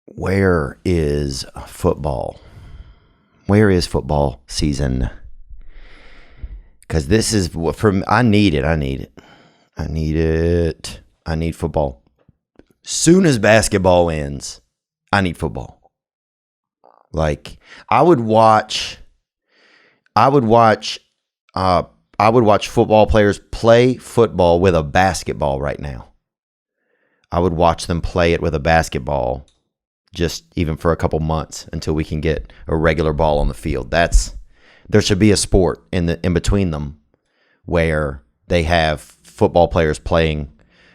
Where is football? Where is football season? Because this is what I need it. I need football. Soon as basketball ends, I need football. Like I would watch football players play football with a basketball right now. I would watch them play it with a basketball just even for a couple months until we can get a regular ball on the field. There should be a sport in between them where they have football players playing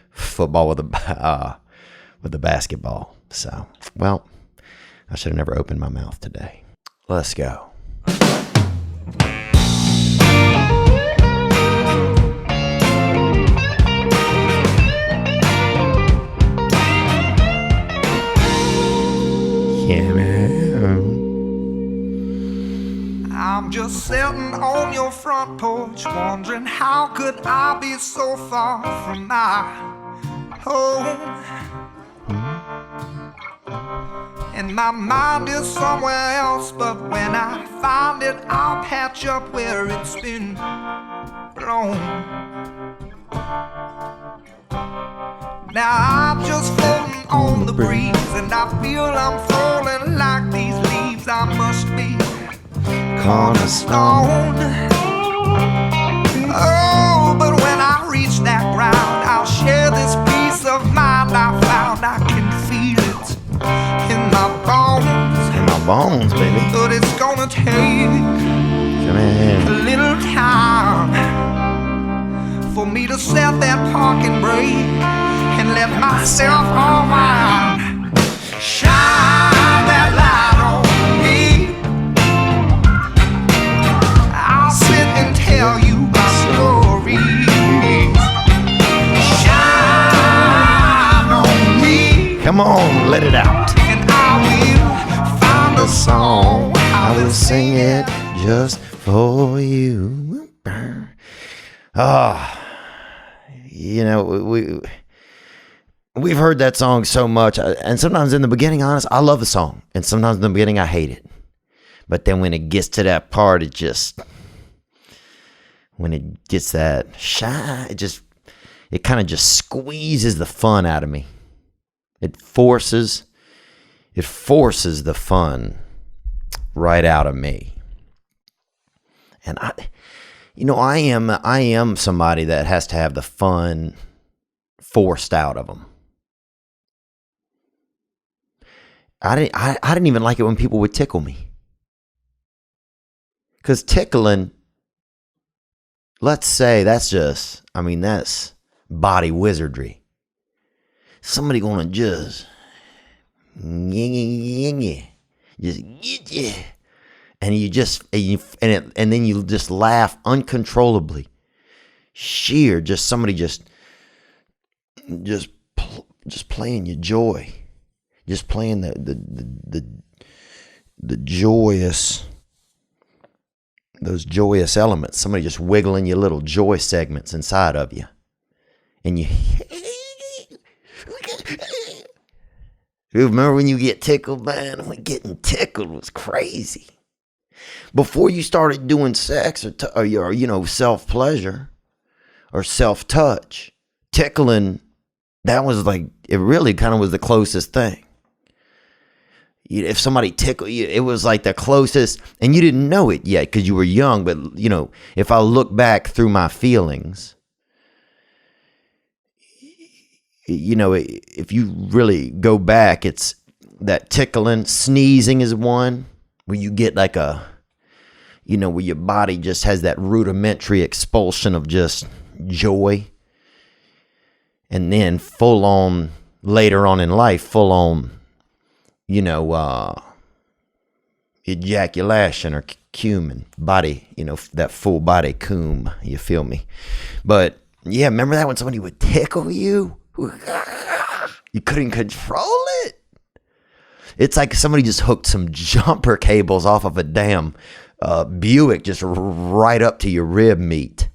football with a basketball. So, well, I should have never opened my mouth today. Let's go. Yeah, man. I'm just sitting on your front porch, wondering how could I be so far from my home? And my mind is somewhere else, but when I find it, I'll patch up where it's been blown. Now I'm just floating on the breeze, and I feel I'm falling like these leaves. I must be cornerstone. Oh, but when I reach that ground, I'll share this peace of mind I found. I can feel it in my bones. In my bones, baby. But it's gonna take a little time for me to set that parking brake and let myself unwind. Shine that light on me. I'll sit and tell you my stories. Shine on me. Come on, let it out. And I will find a song. I will sing it just for you. You know, we've heard that song so much, and sometimes in the beginning, honest, I love the song, and sometimes in the beginning I hate it. But then when it gets to that part, when it gets that shy, it kind of just squeezes the fun out of me. It forces the fun right out of me. And I am somebody that has to have the fun forced out of them. I didn't even like it when people would tickle me. Because tickling, let's say that's body wizardry. Somebody gonna just get you. And and then you just laugh uncontrollably. Somebody just playing your joy, just playing the joyous, those joyous elements. Somebody just wiggling your little joy segments inside of you, and you remember when you get tickled, man? Getting tickled was crazy. Before you started doing sex or self-pleasure or self-touch, tickling, that was it really kind of was the closest thing. If somebody tickled you, it was like the closest, and you didn't know it yet because you were young. But, if I look back through my feelings, if you really go back, it's that tickling. Sneezing is one where you get where your body just has that rudimentary expulsion of just joy. And then full on, later on in life, full on, ejaculation or cum, body, that full body cum, you feel me? But yeah, remember that when somebody would tickle you? You couldn't control it. It's like somebody just hooked some jumper cables off of a damn Buick just right up to your rib meat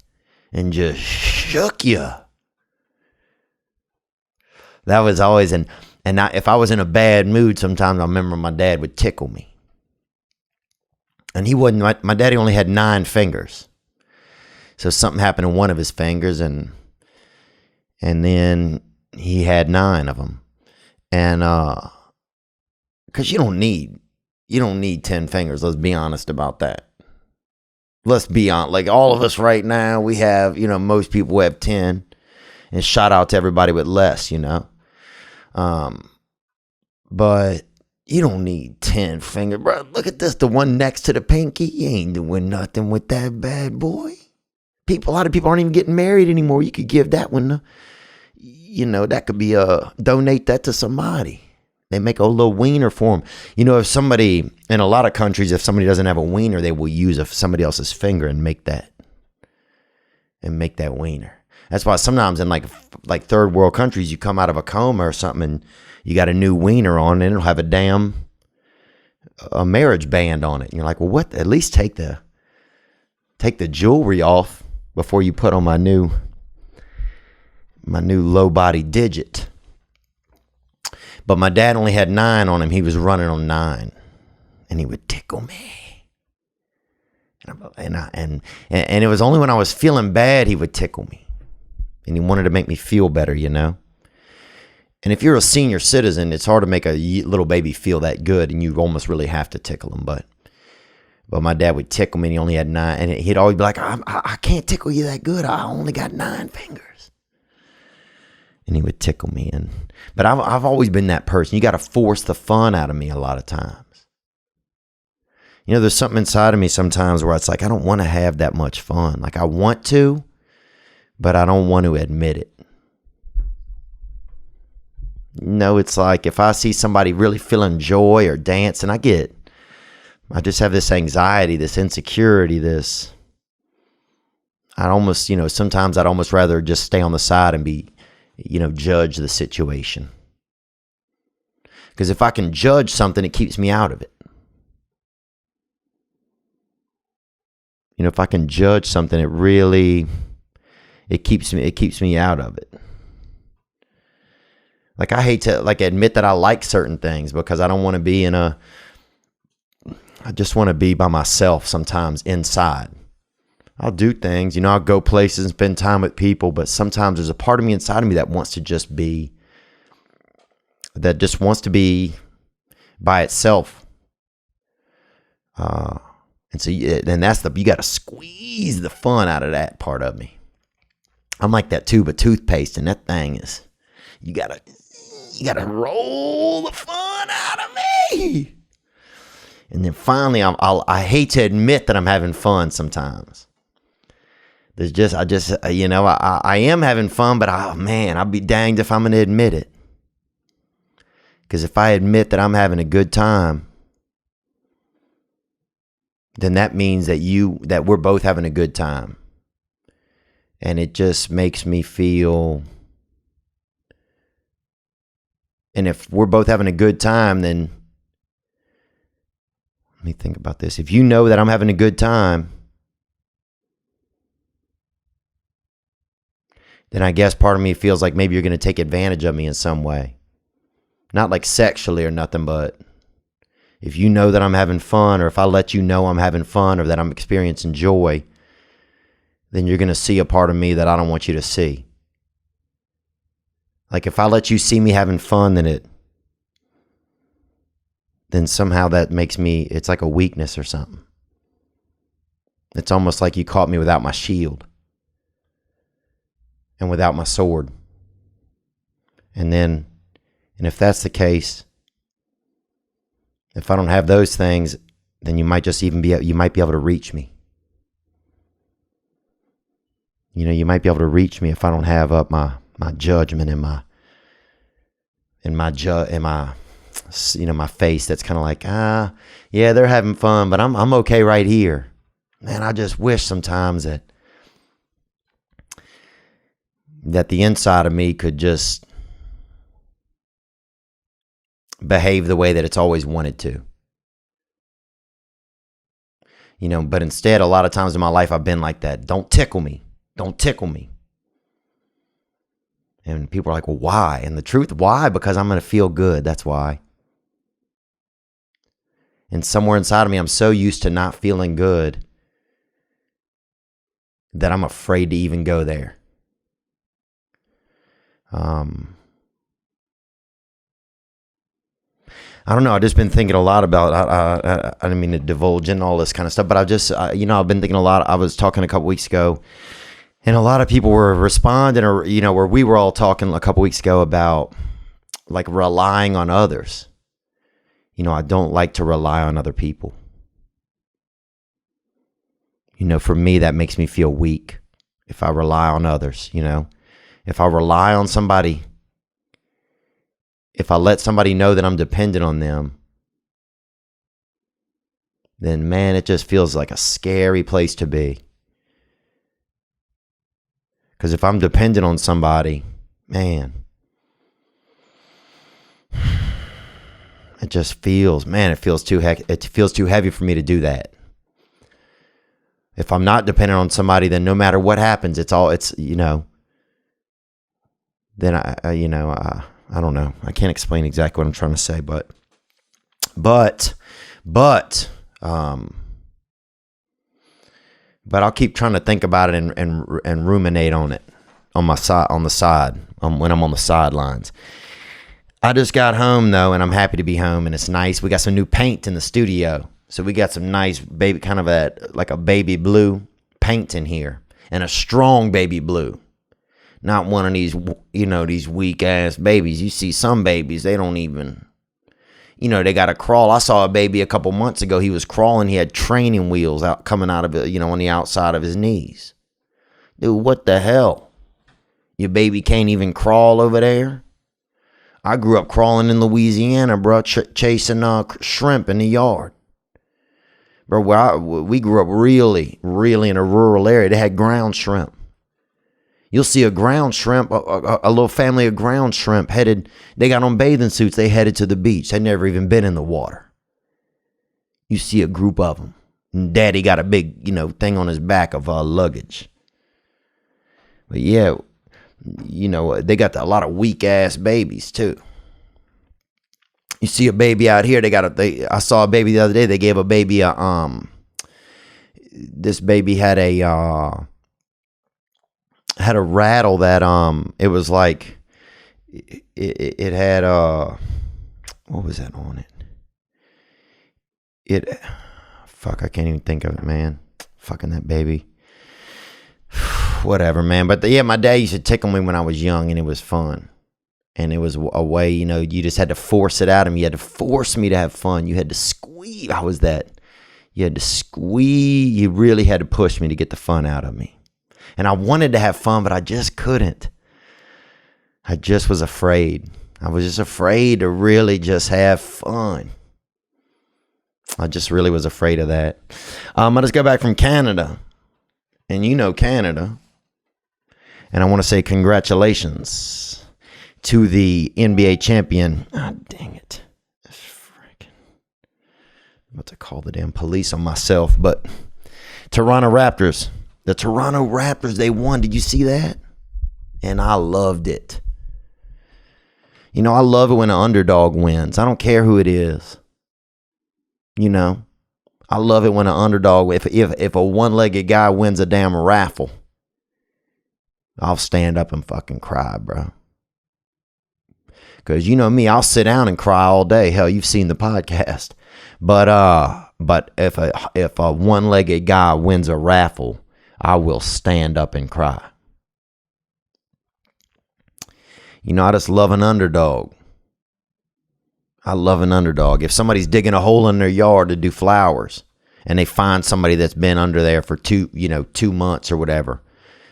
and just shook you. That was always, and And if I was in a bad mood, sometimes I remember my dad would tickle me. And he wasn't, my daddy only had 9 fingers. So something happened to one of his fingers, and then he had 9 of them. And, cause you don't need 10 fingers. Let's be honest about that. Let's be honest. Like all of us right now, we have, most people have 10, and shout out to everybody with less, but you don't need 10 fingers, bro. Look at this. The one next to the pinky, you ain't doing nothing with that bad boy. A lot of people aren't even getting married anymore. You could give that one, that could be donate that to somebody. They make a little wiener for them. If somebody, in a lot of countries, if somebody doesn't have a wiener, they will use somebody else's finger and make that wiener. That's why sometimes in like third world countries, you come out of a coma or something and you got a new wiener on, and it'll have a marriage band on it. And you're like, well, what? At least take the jewelry off before you put on my new low body digit. But my dad only had 9 on him. He was running on 9, and he would tickle me. And it was only when I was feeling bad he would tickle me, and he wanted to make me feel better, And if you're a senior citizen, it's hard to make a little baby feel that good, and you almost really have to tickle him. But my dad would tickle me, and he only had 9, and he'd always be like, I can't tickle you that good. I only got 9 fingers. And he would tickle me. But I've always been that person. You got to force the fun out of me a lot of times. There's something inside of me sometimes where it's like, I don't want to have that much fun. Like I want to, but I don't want to admit it. It's like if I see somebody really feeling joy or dancing, I just have this anxiety, this insecurity, sometimes I'd almost rather just stay on the side and be, judge the situation. Because if I can judge something, it keeps me out of it. If I can judge something, it keeps me out of it. Like I hate to admit that I like certain things because I don't want to be I just want to be by myself sometimes inside. I'll do things, I'll go places and spend time with people, but sometimes there's a part of me inside of me that wants to just be by itself. And so then you got to squeeze the fun out of that part of me. I'm like that tube of toothpaste, and that thing is, you gotta roll the fun out of me. And then finally, I hate to admit that I'm having fun sometimes. I am having fun, but I'll be danged if I'm going to admit it. Because if I admit that I'm having a good time, then that means that we're both having a good time. And it just makes me feel, and if we're both having a good time, then let me think about this. If you know that I'm having a good time, then I guess part of me feels like maybe you're going to take advantage of me in some way. Not like sexually or nothing, but if you know that I'm having fun, or if I let you know I'm having fun, or that I'm experiencing joy, then you're going to see a part of me that I don't want you to see. Like if I let you see me having fun, then somehow that makes me, it's like a weakness or something. It's almost like you caught me without my shield and without my sword. And if that's the case, if I don't have those things, then you might be able to reach me. You might be able to reach me if I don't have up my judgment and my my face that's kind of like, yeah, they're having fun, but I'm okay right here. Man, I just wish sometimes that the inside of me could just behave the way that it's always wanted to. But instead, a lot of times in my life, I've been like that. Don't tickle me. Don't tickle me. And people are like, well, why? And the truth, why? Because I'm going to feel good. That's why. And somewhere inside of me, I'm so used to not feeling good that I'm afraid to even go there. I don't know. I've just been thinking a lot about, I didn't mean to divulge in all this kind of stuff, but I've just, I've been thinking a lot. I was talking a couple weeks ago, and a lot of people were responding, or, where we were all talking a couple weeks ago about like relying on others. I don't like to rely on other people. For me, that makes me feel weak if I rely on others, If I rely on somebody, if I let somebody know that I'm dependent on them, then, man, it just feels like a scary place to be. Because if I'm dependent on somebody, man, it just feels, it feels too heavy for me to do that. If I'm not dependent on somebody, then no matter what happens, then I don't know. I can't explain exactly what I'm trying to say, but I'll keep trying to think about it and ruminate on it on the side when I'm on the sidelines. I just got home though, and I'm happy to be home, and it's nice. We got some new paint in the studio, so we got some nice baby, kind of like a baby blue paint in here, and a strong baby blue. Not one of these, these weak ass babies. You see some babies, they don't even, they got to crawl. I saw a baby a couple months ago. He was crawling. He had training wheels coming out of it, on the outside of his knees. Dude, what the hell? Your baby can't even crawl over there? I grew up crawling in Louisiana, bro, chasing shrimp in the yard. Bro, we grew up really, really in a rural area. They had ground shrimp. You'll see a ground shrimp, a little family of ground shrimp they got on bathing suits. They headed to the beach. They'd never even been in the water. You see a group of them. And Daddy got a big, thing on his back of luggage. But yeah, they got a lot of weak ass babies too. You see a baby out here. I saw a baby the other day. They gave a baby this baby had a rattle that it was like it had what was that on it? I can't even think of it, man. Fucking that baby. Whatever, man. But my dad used to tickle me when I was young, and it was fun. And it was a way, you just had to force it out of me. You had to force me to have fun. You had to squeeze. You had to squeeze. You really had to push me to get the fun out of me. And I wanted to have fun, but I just couldn't. I just was afraid. I was just afraid to really just have fun. I just really was afraid of that. I just got back from Canada. And Canada. And I want to say congratulations to the NBA champion. Oh, dang it. I'm about to call the damn police on myself. But Toronto Raptors. The Toronto Raptors, they won. Did you see that? And I loved it. I love it when an underdog wins. I don't care who it is. I love it when an underdog, if a one-legged guy wins a damn raffle, I'll stand up and fucking cry, bro. Because me, I'll sit down and cry all day. Hell, you've seen the podcast. But if a one-legged guy wins a raffle, I will stand up and cry. I just love an underdog. I love an underdog. If somebody's digging a hole in their yard to do flowers, and they find somebody that's been under there for 2 months or whatever,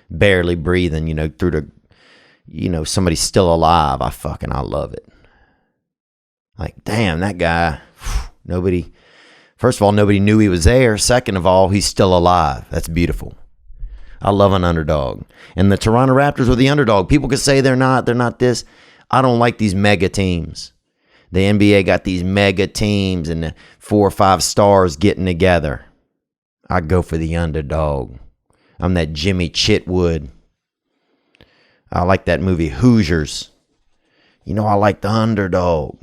barely breathing, through the, somebody's still alive. I love it. Like, damn, that guy, first of all, nobody knew he was there. Second of all, he's still alive. That's beautiful. I love an underdog. And the Toronto Raptors were the underdog. People could say they're not this. I don't like these mega teams. The NBA got these mega teams and the 4 or 5 stars getting together. I go for the underdog. I'm that Jimmy Chitwood. I like that movie Hoosiers. You know, I like the underdog.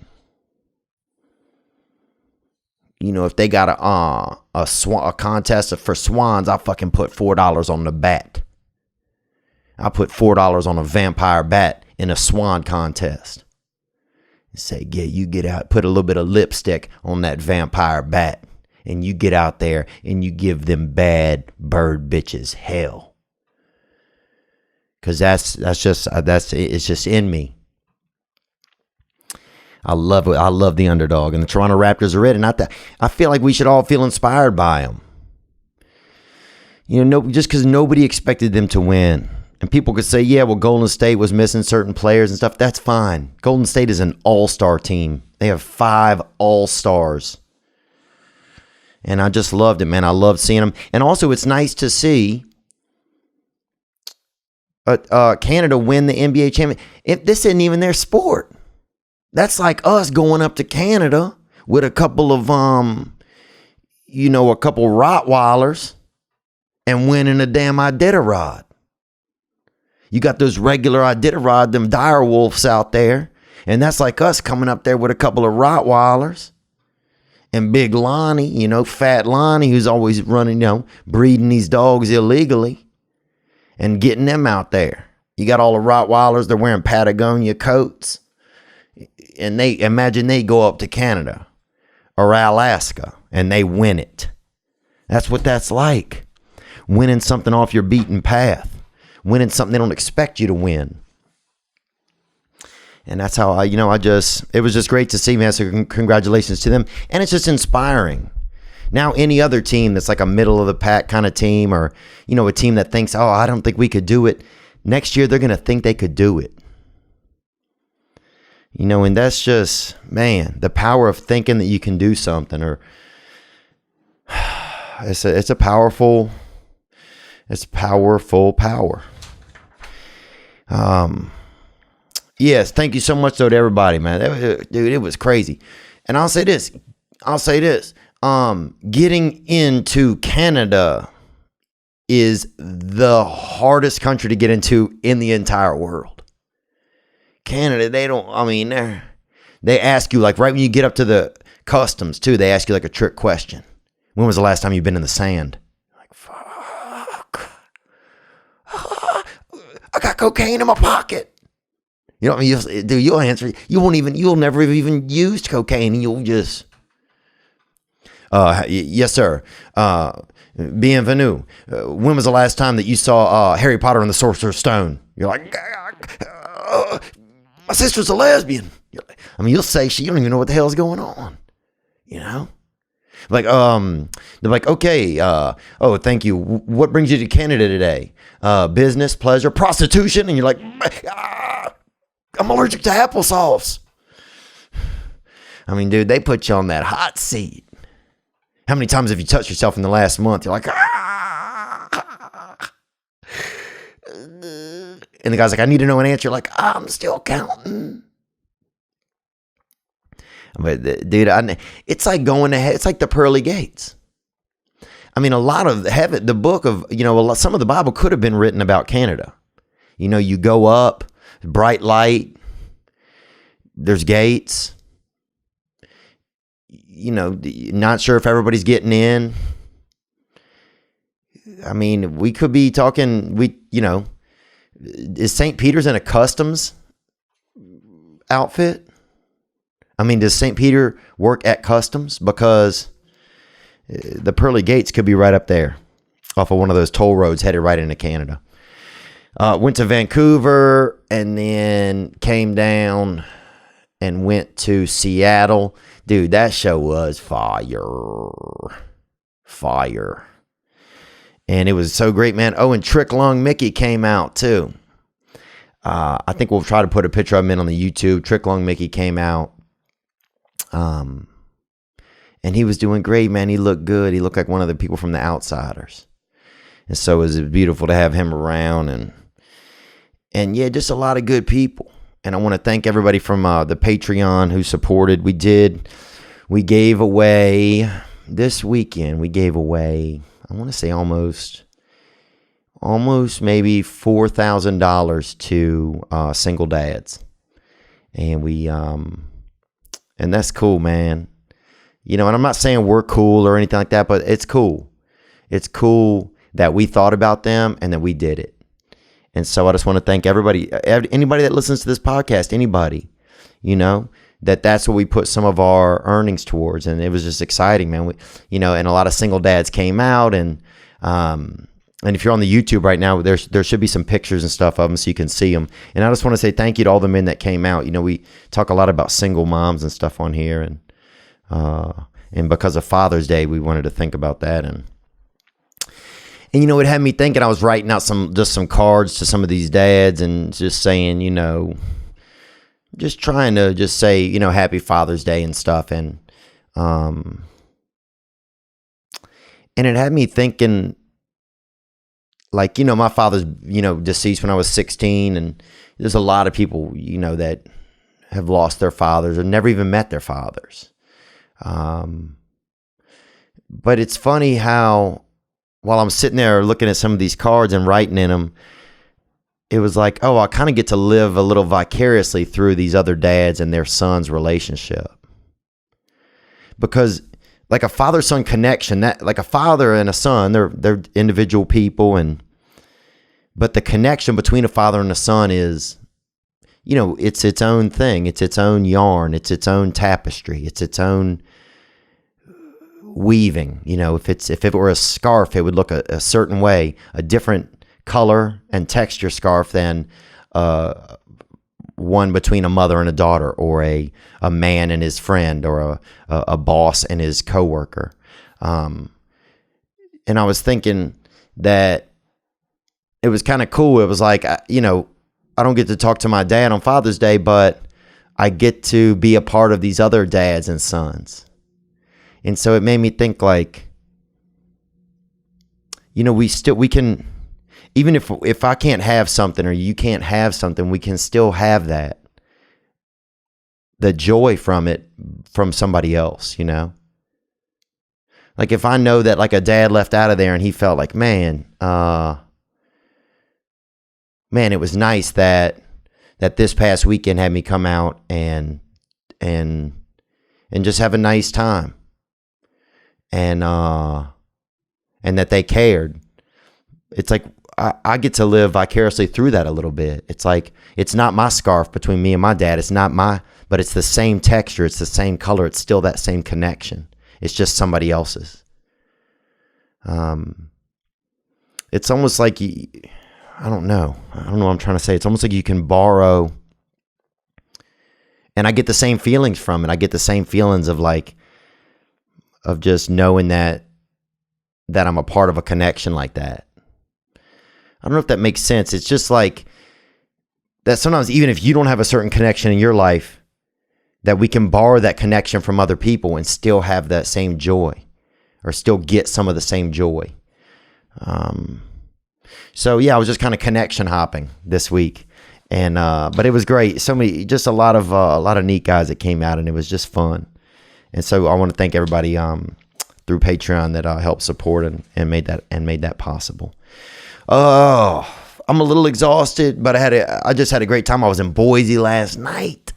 You know, if they got a contest for swans, I'll fucking put $4 on the bat. I'll put $4 on a vampire bat in a swan contest. Say, yeah, you get out, put a little bit of lipstick on that vampire bat, and you get out there and you give them bad bird bitches hell. Cause it's just in me. I love it. I love the underdog, and the Toronto Raptors are it. And I feel like we should all feel inspired by them. You know, just because nobody expected them to win. And people could say, yeah, well, Golden State was missing certain players and stuff. That's fine. Golden State is an all-star team. They have 5 all-stars. And I just loved it, man. I loved seeing them. And also, it's nice to see Canada win the NBA championship. This isn't even their sport. That's like us going up to Canada with a couple of, a couple Rottweilers and winning a damn Iditarod. You got those regular Iditarod, them dire wolves out there. And that's like us coming up there with a couple of Rottweilers and Big Lonnie, Fat Lonnie, who's always running, breeding these dogs illegally and getting them out there. You got all the Rottweilers, they're wearing Patagonia coats. And they go up to Canada or Alaska and they win it. That's what that's like. Winning something off your beaten path. Winning something they don't expect you to win. And that's how it was just great to see, man. So congratulations to them. And it's just inspiring. Now, any other team that's like a middle of the pack kind of team, or, a team that thinks, oh, I don't think we could do it. Next year, they're going to think they could do it. And that's just, man, the power of thinking that you can do something, or it's powerful power. Yes, thank you so much though to everybody, man. Dude, it was crazy. And I'll say this. Getting into Canada is the hardest country to get into in the entire world. Canada, they ask you, like, right when you get up to the customs too, they ask you like a trick question. When was the last time you've been in the sand? Like, fuck. I got cocaine in my pocket. You know what I mean? You'll answer. You'll never have even used cocaine, and you'll just, yes, sir. Bienvenue. When was the last time that you saw Harry Potter and the Sorcerer's Stone? You're like, my sister's a lesbian. You'll say you don't even know what the hell is going on. Like, they're like, okay, oh, thank you. What brings you to Canada today? Business, pleasure, prostitution. And you're like, I'm allergic to applesauce. Dude, they put you on that hot seat. How many times have you touched yourself in the last month? You're like, and the guy's like, I need to know an answer. You're like, I'm still counting. But dude, it's like going ahead. It's like the pearly gates. A lot of heaven, the book of, some of the Bible could have been written about Canada. You go up, bright light, there's gates. Not sure if everybody's getting in. We could be talking, is St. Peter's in a customs outfit? Does St. Peter work at customs? Because the pearly gates could be right up there off of one of those toll roads headed right into Canada. Went to Vancouver and then came down and went to Seattle. Dude, that show was fire. And it was so great, man. Oh, and Trick Lung Mickey came out too. I think we'll try to put a picture of him in on the YouTube. Trick Lung Mickey came out. And he was doing great, man. He looked good. He looked like one of the people from The Outsiders. And so it was beautiful to have him around. And yeah, just a lot of good people. And I want to thank everybody from the Patreon who supported. We gave away this weekend. I want to say almost almost maybe $4,000 to single dads. And and that's cool, man. You know, and I'm not saying we're cool or anything like that, but it's cool. It's cool that we thought about them and that we did it. And so I just want to thank everybody, anybody that listens to this podcast, anybody, you know, that's what we put some of our earnings towards. And it was just exciting, man. And a lot of single dads came out, and if you're on the YouTube right now, there should be some pictures and stuff of them so you can see them. And I just want to say thank you to all the men that came out. You know, we talk a lot about single moms and stuff on here, and because of Father's Day, we wanted to think about that. And you know, it had me thinking. I was writing out some cards to some of these dads and just saying, you know, just trying to just say, you know, Happy Father's Day and stuff. And it had me thinking, like, you know, my father's, you know, deceased when I was 16, and there's a lot of people, you know, that have lost their fathers or never even met their fathers. But it's funny how, while I'm sitting there looking at some of these cards and writing in them, it was like, oh, I kind of get to live a little vicariously through these other dads and their sons' relationship. Because like a father-son connection, that like a father and a son, they're individual people, but the connection between a father and a son is, you know, it's its own thing. It's its own yarn. It's its own tapestry. It's its own weaving. You know, if it were a scarf, it would look a certain way, a different color and texture scarf than one between a mother and a daughter, or a man and his friend, or a boss and his coworker. And I was thinking that it was kind of cool. It was like, you know, I don't get to talk to my dad on Father's Day, but I get to be a part of these other dads and sons. And so it made me think, like, you know, we can, even if I can't have something or you can't have something, we can still have the joy from it, from somebody else, you know? Like, if I know that, like, a dad left out of there and he felt like, man, it was nice that this past weekend had me come out and just have a nice time. And that they cared. It's like I get to live vicariously through that a little bit. It's like, it's not my scarf between me and my dad. It's not but it's the same texture. It's the same color. It's still that same connection. It's just somebody else's. It's almost like, I don't know what I'm trying to say. It's almost like you can borrow, and I get the same feelings from it. I get the same feelings of just knowing that I'm a part of a connection like that. I don't know if that makes sense. It's just like that sometimes, even if you don't have a certain connection in your life, that we can borrow that connection from other people and still have that same joy, or still get some of the same joy. So yeah, I was just kind of connection hopping this week, and but it was great. Just a lot of neat guys that came out, and it was just fun. And so I want to thank everybody through Patreon that helped support and made that possible. Oh, I'm a little exhausted, but I just had a great time. I was in Boise last night,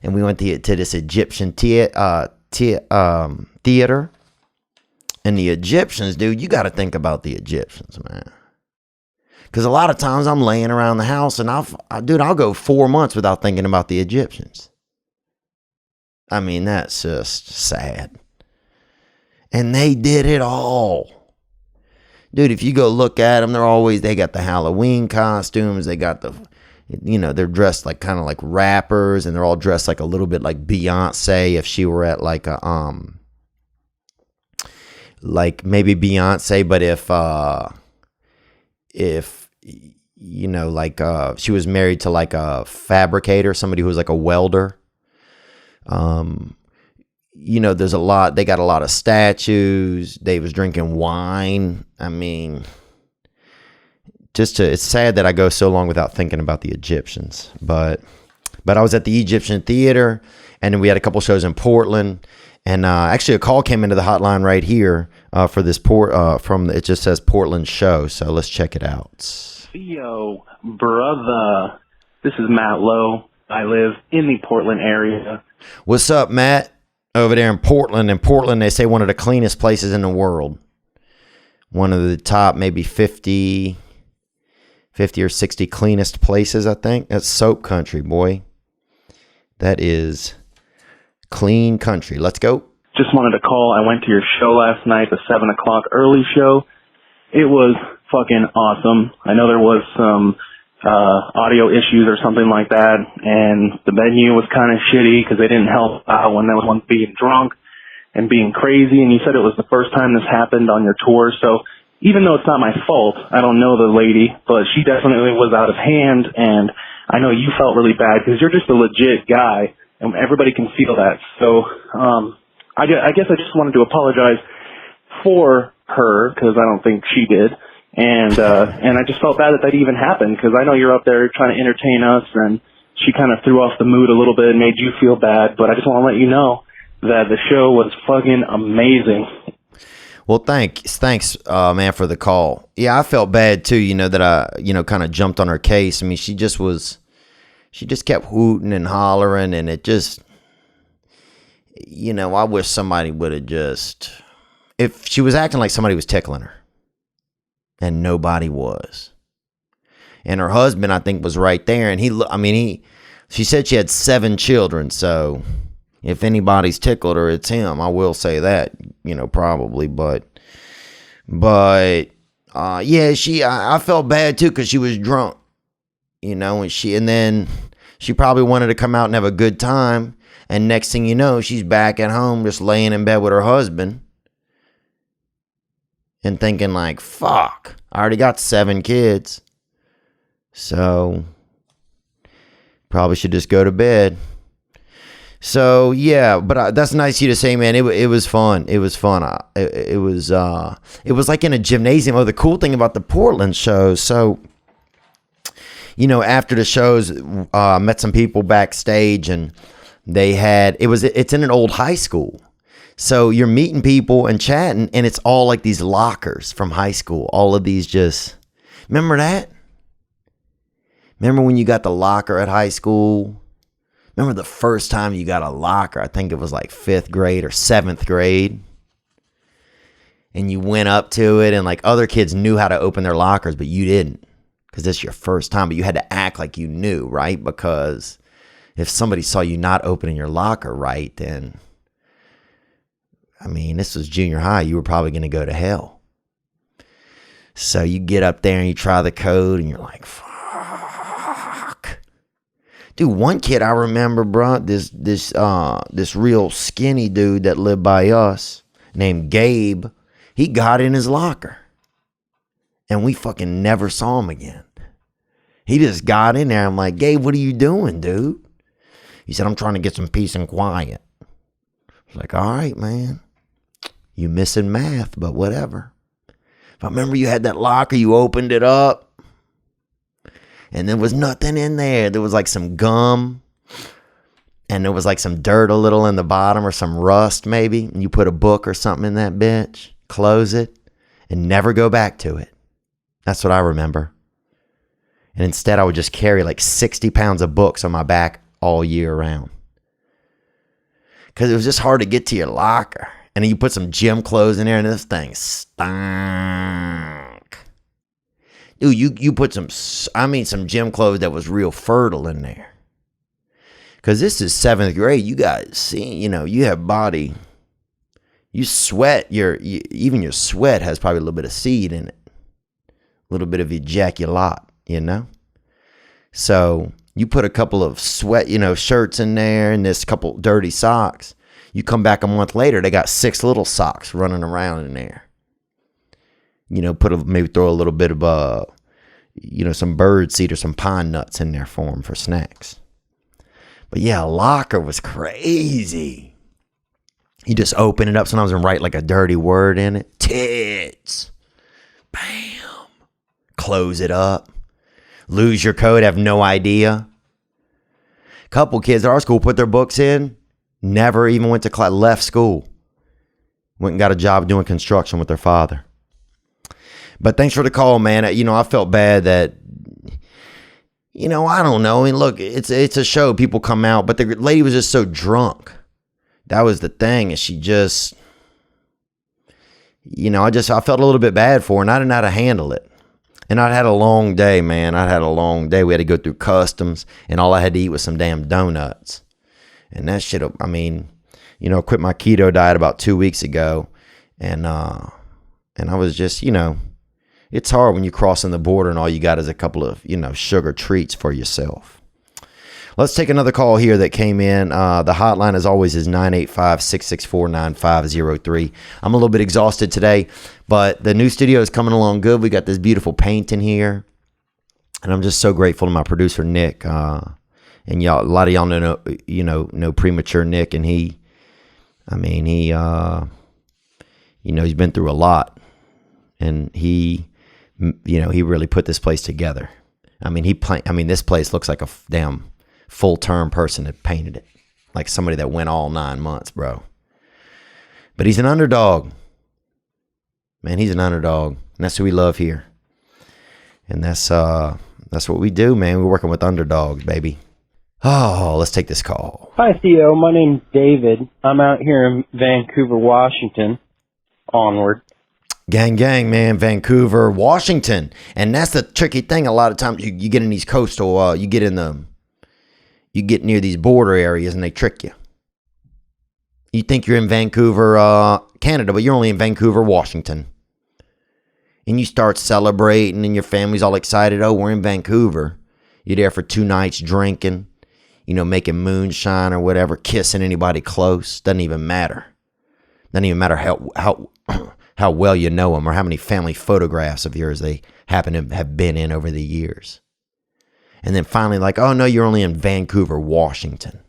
and we went to this Egyptian theater. And the Egyptians, dude, you got to think about the Egyptians, man. Because a lot of times I'm laying around the house, and I'll go 4 months without thinking about the Egyptians. I mean, that's just sad. And they did it all. Dude, if you go look at them, they got the Halloween costumes. They got they're dressed like kind of like rappers, and they're all dressed like a little bit like Beyonce if she were at like maybe Beyonce, but if you know, like she was married to like a fabricator, somebody who was like a welder. You know, they got a lot of statues. They was drinking wine. I mean, it's sad that I go so long without thinking about the Egyptians, but I was at the Egyptian theater, and then we had a couple shows in Portland, And actually, a call came into the hotline right here for this it just says Portland show. So let's check it out. Theo, brother. This is Matt Lowe. I live in the Portland area. What's up, Matt? Over there in Portland. In Portland, they say one of the cleanest places in the world. One of the top maybe 50 or 60 cleanest places, I think. That's soap country, boy. That is clean country. Let's go. Just wanted to call. I went to your show last night, the 7 o'clock early show. It was fucking awesome. I know there was some audio issues or something like that, and the venue was kind of shitty because they didn't help out when there was one being drunk and being crazy, and you said it was the first time this happened on your tour, so even though it's not my fault, I don't know the lady, but she definitely was out of hand, and I know you felt really bad because you're just a legit guy, and everybody can feel that, so I guess I just wanted to apologize for her because I don't think she did. And I just felt bad that even happened because I know you're up there trying to entertain us, and she kind of threw off the mood a little bit and made you feel bad. But I just want to let you know that the show was fucking amazing. Well, thanks, man, for the call. Yeah, I felt bad too. That I, kind of jumped on her case. I mean, she just kept hooting and hollering, and it just, I wish somebody would have if she was acting like somebody was tickling her. And nobody was. And her husband, I think, was right there. And she said she had 7 children. So if anybody's tickled her, it's him. I will say that, probably. But yeah, I felt bad too because she was drunk, and then she probably wanted to come out and have a good time. And next thing you know, she's back at home just laying in bed with her husband. And thinking like, fuck, I already got 7 kids. So, probably should just go to bed. So, yeah, but that's nice of you to say, man. It was fun. It was fun. It was like in a gymnasium. Oh, the cool thing about the Portland shows. So, after the shows, I met some people backstage, and it's in an old high school. So you're meeting people and chatting, and it's all like these lockers from high school. All of these remember that? Remember when you got the locker at high school? Remember the first time you got a locker? I think it was like 5th grade or 7th grade. And you went up to it, and like other kids knew how to open their lockers, but you didn't. Because this is your first time, but you had to act like you knew, right? Because if somebody saw you not opening your locker right, then... this was junior high. You were probably going to go to hell. So you get up there and you try the code and you're like, fuck. Dude, one kid I remember, bro, this real skinny dude that lived by us named Gabe, he got in his locker. And we fucking never saw him again. He just got in there. I'm like, Gabe, what are you doing, dude? He said, I'm trying to get some peace and quiet. I was like, all right, man. You missing math, but whatever. If I remember you had that locker, you opened it up, and there was nothing in there. There was like some gum, and there was like some dirt a little in the bottom, or some rust maybe, and you put a book or something in that bitch, close it, and never go back to it. That's what I remember. And instead, I would just carry like 60 pounds of books on my back all year round. Because it was just hard to get to your locker. And then you put some gym clothes in there, and this thing stunk. Dude, you put some gym clothes that was real fertile in there. Because this is 7th grade. You got, you have body. You sweat. Even your sweat has probably a little bit of seed in it. A little bit of ejaculate, So you put a couple of sweat, shirts in there, and this couple dirty socks. You come back a month later, they got 6 little socks running around in there. Maybe throw a little bit of, some bird seed or some pine nuts in there for them for snacks. But yeah, a locker was crazy. You just open it up sometimes and write like a dirty word in it. Tits. Bam. Close it up. Lose your code, have no idea. Couple kids at our school put their books in. Never even went to class, left school. Went and got a job doing construction with their father. But thanks for the call, man. I felt bad that, I don't know. I mean, look, it's a show. People come out, but the lady was just so drunk. That was the thing. And she just, I felt a little bit bad for her, and I didn't know how to handle it. And I'd had a long day, man. I'd had a long day. We had to go through customs, and all I had to eat was some damn donuts. And that shit, I mean, quit my keto diet about 2 weeks ago. And I was just, it's hard when you're crossing the border and all you got is a couple of, sugar treats for yourself. Let's take another call here that came in. The hotline, as always, is 985-664-9503. I'm a little bit exhausted today, but the new studio is coming along good. We got this beautiful paint in here, and I'm just so grateful to my producer, Nick. And y'all, a lot of y'all know Premature Nick, and he's been through a lot, and he really put this place together. I mean, this place looks like a damn full-term person that painted it, like somebody that went all 9 months, bro. But he's an underdog, man. He's an underdog, and that's who we love here. And that's what we do, man. We're working with underdogs, baby. Oh, let's take this call. Hi, Theo. My name's David. I'm out here in Vancouver, Washington. Onward. Gang, man. Vancouver, Washington. And that's the tricky thing. A lot of times you get in these coastal, you get near these border areas and they trick you. You think you're in Vancouver, Canada, but you're only in Vancouver, Washington. And you start celebrating and your family's all excited. Oh, we're in Vancouver. You're there for 2 nights drinking, making moonshine or whatever, kissing anybody close. Doesn't even matter. Doesn't even matter how well you know them or how many family photographs of yours they happen to have been in over the years. And then finally, like, oh no, you're only in Vancouver, Washington.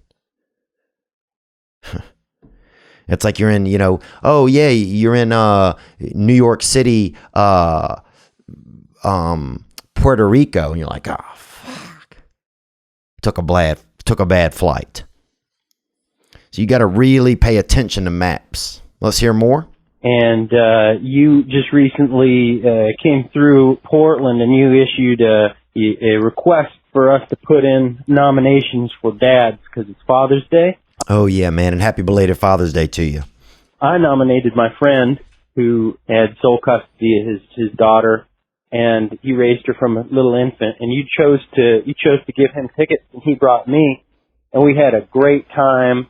It's like you're in, oh yeah, you're in New York City, Puerto Rico, and you're like, oh fuck, took a bad flight. So you got to really pay attention to maps. Let's hear more. And you just recently came through Portland, and you issued a request for us to put in nominations for dads because it's Father's Day. Oh, yeah, man, and happy belated Father's Day to you. I nominated my friend who had sole custody of his daughter, and he raised her from a little infant, and you chose to give him tickets, and he brought me, and we had a great time,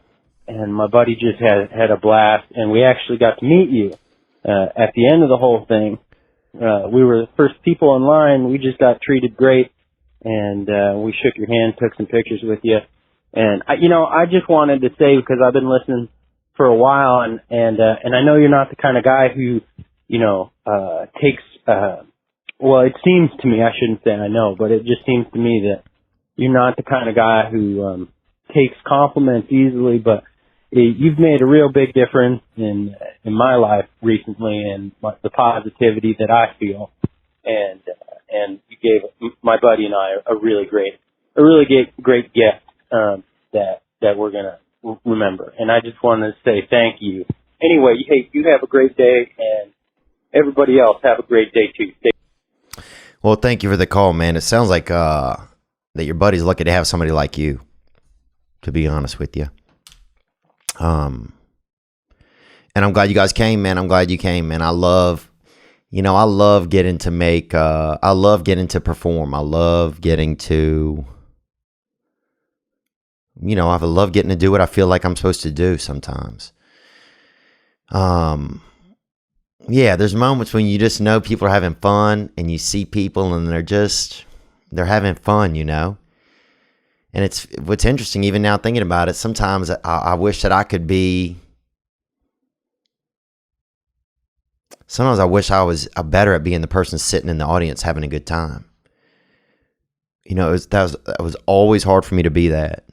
and my buddy just had a blast, and we actually got to meet you at the end of the whole thing. We were the first people in line. We just got treated great, and we shook your hand, took some pictures with you. And I just wanted to say, because I've been listening for a while, and I know you're not the kind of guy who takes. Well, it seems to me, I shouldn't say I know, but it just seems to me that you're not the kind of guy who takes compliments easily, but you've made a real big difference in my life recently, and the positivity that I feel, and you gave my buddy and I a really great gift that we're gonna remember. And I just wanted to say thank you. Anyway, hey, you have a great day, and everybody else have a great day too. Well, thank you for the call, man. It sounds like that your buddy's lucky to have somebody like you, to be honest with you. And I'm glad you guys came, man. I'm glad you came, man. I love getting to perform. I love getting to, I love getting to do what I feel like I'm supposed to do sometimes. Yeah, there's moments when you just know people are having fun, and you see people and they're having fun, And it's what's interesting, even now thinking about it, sometimes I wish that I could be. Sometimes I wish I was better at being the person sitting in the audience having a good time. That was always hard for me to be that.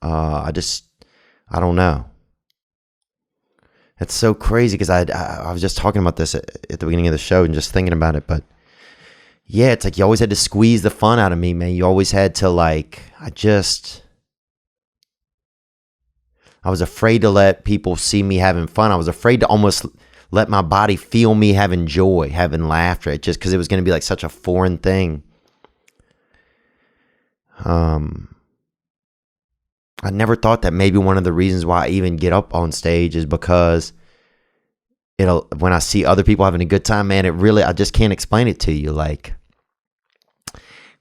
I don't know. It's so crazy because I was just talking about this at the beginning of the show and just thinking about it, but. Yeah, it's like you always had to squeeze the fun out of me, man. You always had to, I was afraid to let people see me having fun. I was afraid to almost let my body feel me having joy, having laughter, just because it was going to be like such a foreign thing. I never thought that maybe one of the reasons why I even get up on stage is because when I see other people having a good time, man, I just can't explain it to you. Like,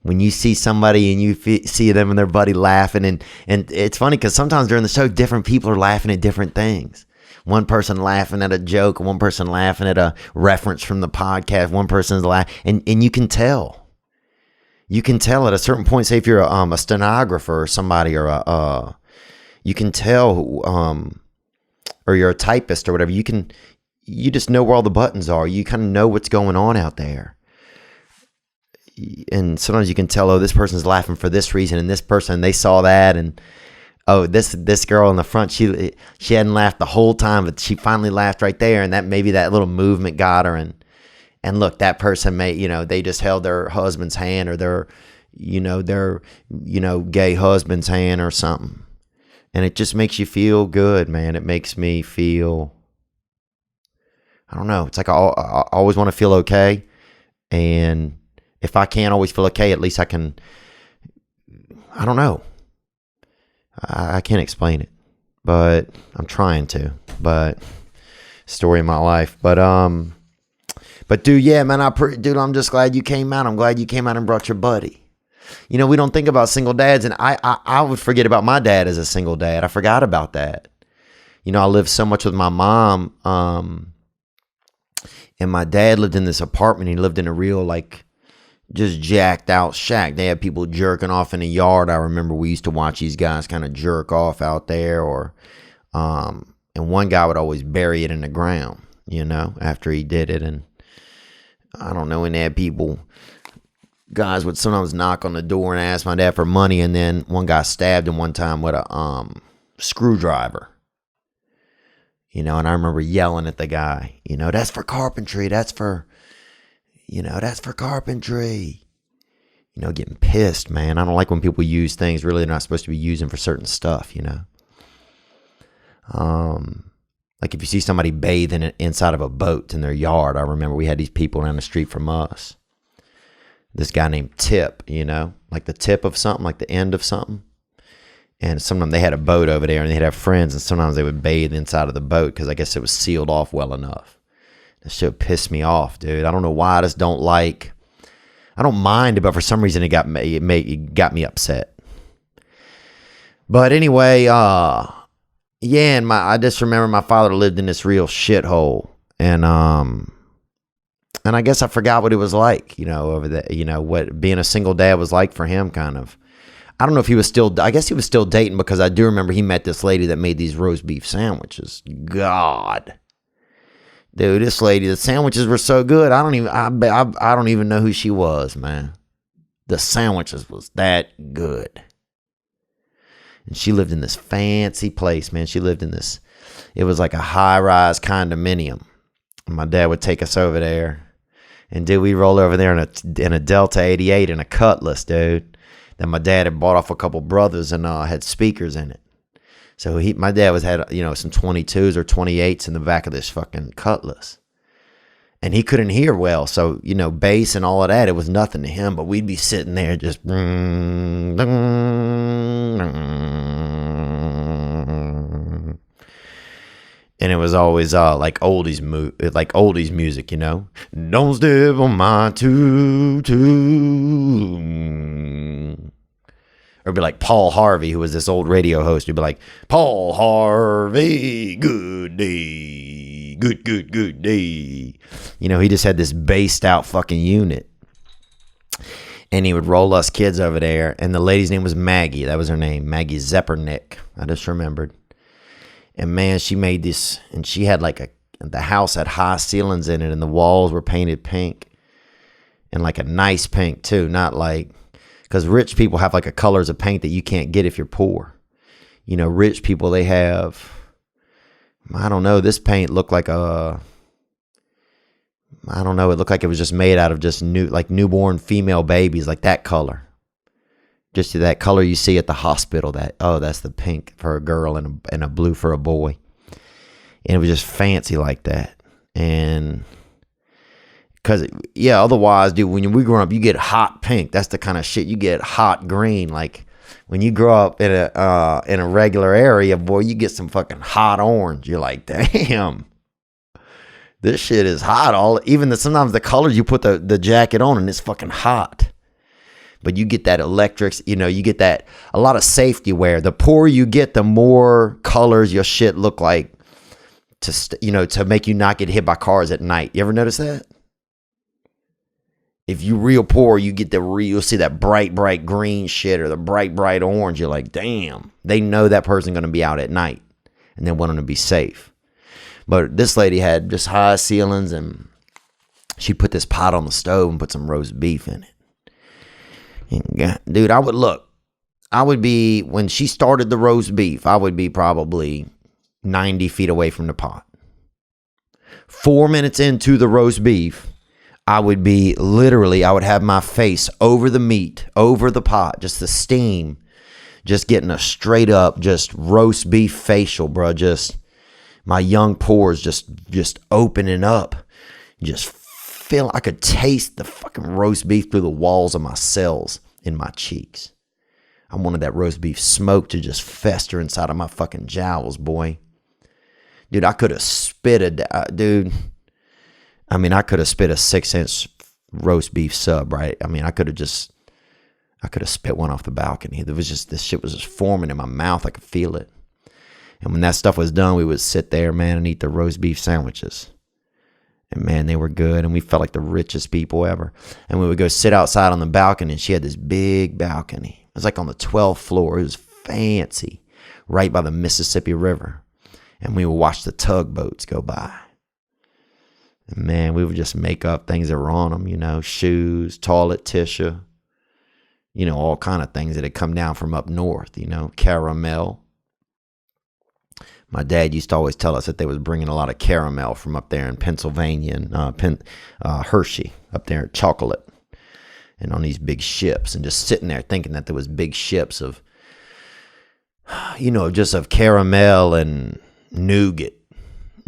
when you see somebody and you see them and their buddy laughing, and it's funny because sometimes during the show, different people are laughing at different things. One person laughing at a joke, one person laughing at a reference from the podcast, one person's laughing, and you can tell. You can tell at a certain point, say if you're a stenographer or somebody, or you can tell, or you're a typist or whatever, you just know where all the buttons are. You kind of know what's going on out there. And sometimes you can tell, oh, this person's laughing for this reason, and this person, they saw that, and oh, this girl in the front, she hadn't laughed the whole time, but she finally laughed right there, and that maybe that little movement got her. And look, that person they just held their husband's hand, or their gay husband's hand or something, and it just makes you feel good, man. It makes me feel, I don't know. It's like I always want to feel okay, and if I can't always feel okay, at least I can. I don't know. I can't explain it, but I'm trying to. But story of my life. But dude, yeah, man, dude, I'm just glad you came out. I'm glad you came out and brought your buddy. We don't think about single dads, and I would forget about my dad as a single dad. I forgot about that. I lived so much with my mom, and my dad lived in this apartment. He lived in a real, like, just jacked out shack. They had people jerking off in the yard. I remember we used to watch these guys kind of jerk off out there, and one guy would always bury it in the ground, after he did it. And I don't know, and they had guys would sometimes knock on the door and ask my dad for money, and then one guy stabbed him one time with a screwdriver. And I remember yelling at the guy, that's for carpentry, that's for carpentry. Getting pissed, man. I don't like when people use things really they're not supposed to be using for certain stuff, Like if you see somebody bathing inside of a boat in their yard. I remember we had these people down the street from us. This guy named Tip, like the tip of something, like the end of something. And sometimes they had a boat over there and they'd have friends, and sometimes they would bathe inside of the boat because I guess it was sealed off well enough. That shit pissed me off, dude. I don't know why. I just don't like. I don't mind it, but for some reason it got me upset. But anyway, yeah, and I just remember my father lived in this real shithole, and I guess I forgot what it was like, over there, what being a single dad was like for him, kind of. I don't know if he was still. I guess he was still dating, because I do remember he met this lady that made these roast beef sandwiches. God. Dude, this lady, the sandwiches were so good. I don't even know who she was, man. The sandwiches was that good. And she lived in this fancy place, man. She lived in this, it was like a high-rise condominium. And my dad would take us over there. And dude, we roll over there in a Delta 88 in a Cutlass, dude. That my dad had bought off a couple brothers and had speakers in it. So my dad had some 22s or 28s in the back of this fucking Cutlass. And he couldn't hear well. So, bass and all of that, it was nothing to him. But we'd be sitting there just. And it was always like oldies music, Don't step on my tutu. Or it'd be like Paul Harvey, who was this old radio host. He'd be like, Paul Harvey, good day, good day. He just had this bassed out fucking unit. And he would roll us kids over there. And the lady's name was Maggie. That was her name, Maggie Zeppernick. I just remembered. And man, she made this, and she had the house had high ceilings in it, and the walls were painted pink. And like a nice pink too, not like, because rich people have like a colors of paint that you can't get if you're poor. Rich people, they have, I don't know, this paint looked like it looked like it was just made out of just newborn female babies, like that color. Just that color you see at the hospital. That's the pink for a girl and a blue for a boy. And it was just fancy like that. And because, otherwise, dude, when we grow up, you get hot pink. That's the kind of shit you get. Hot green. Like when you grow up in a regular area, boy, you get some fucking hot orange. You're like, damn, this shit is hot. Sometimes the colors you put the jacket on and it's fucking hot. But you get that electrics, you get that, a lot of safety wear. The poorer you get, the more colors your shit look like to make you not get hit by cars at night. You ever notice that? If you real poor, you'll see that bright green shit or the bright orange. You're like, damn, they know that person going to be out at night and they want them to be safe. But this lady had just high ceilings and she put this pot on the stove and put some roast beef in it. Dude, when she started the roast beef, I would be probably 90 feet away from the pot. 4 minutes into the roast beef, I would have my face over the meat, over the pot, just the steam, just getting a straight up, just roast beef facial, bro. Just my young pores just opening up, just I could taste the fucking roast beef through the walls of my cells in my cheeks. I wanted that roast beef smoke to just fester inside of my fucking jowls, boy. Dude, I could have spit I could have spit a 6-inch roast beef sub, right? I could have spit one off the balcony. This shit was just forming in my mouth. I could feel it. And when that stuff was done, we would sit there, man, and eat the roast beef sandwiches. And man, they were good, and we felt like the richest people ever. And we would go sit outside on the balcony, and she had this big balcony. It was like on the 12th floor. It was fancy, right by the Mississippi River. And we would watch the tugboats go by. And man, we would just make up things that were on them, shoes, toilet tissue, all kind of things that had come down from up north, caramel. My dad used to always tell us that they was bringing a lot of caramel from up there in Pennsylvania and Hershey, up there in chocolate, and on these big ships, and just sitting there thinking that there was big ships of, just of caramel and nougat.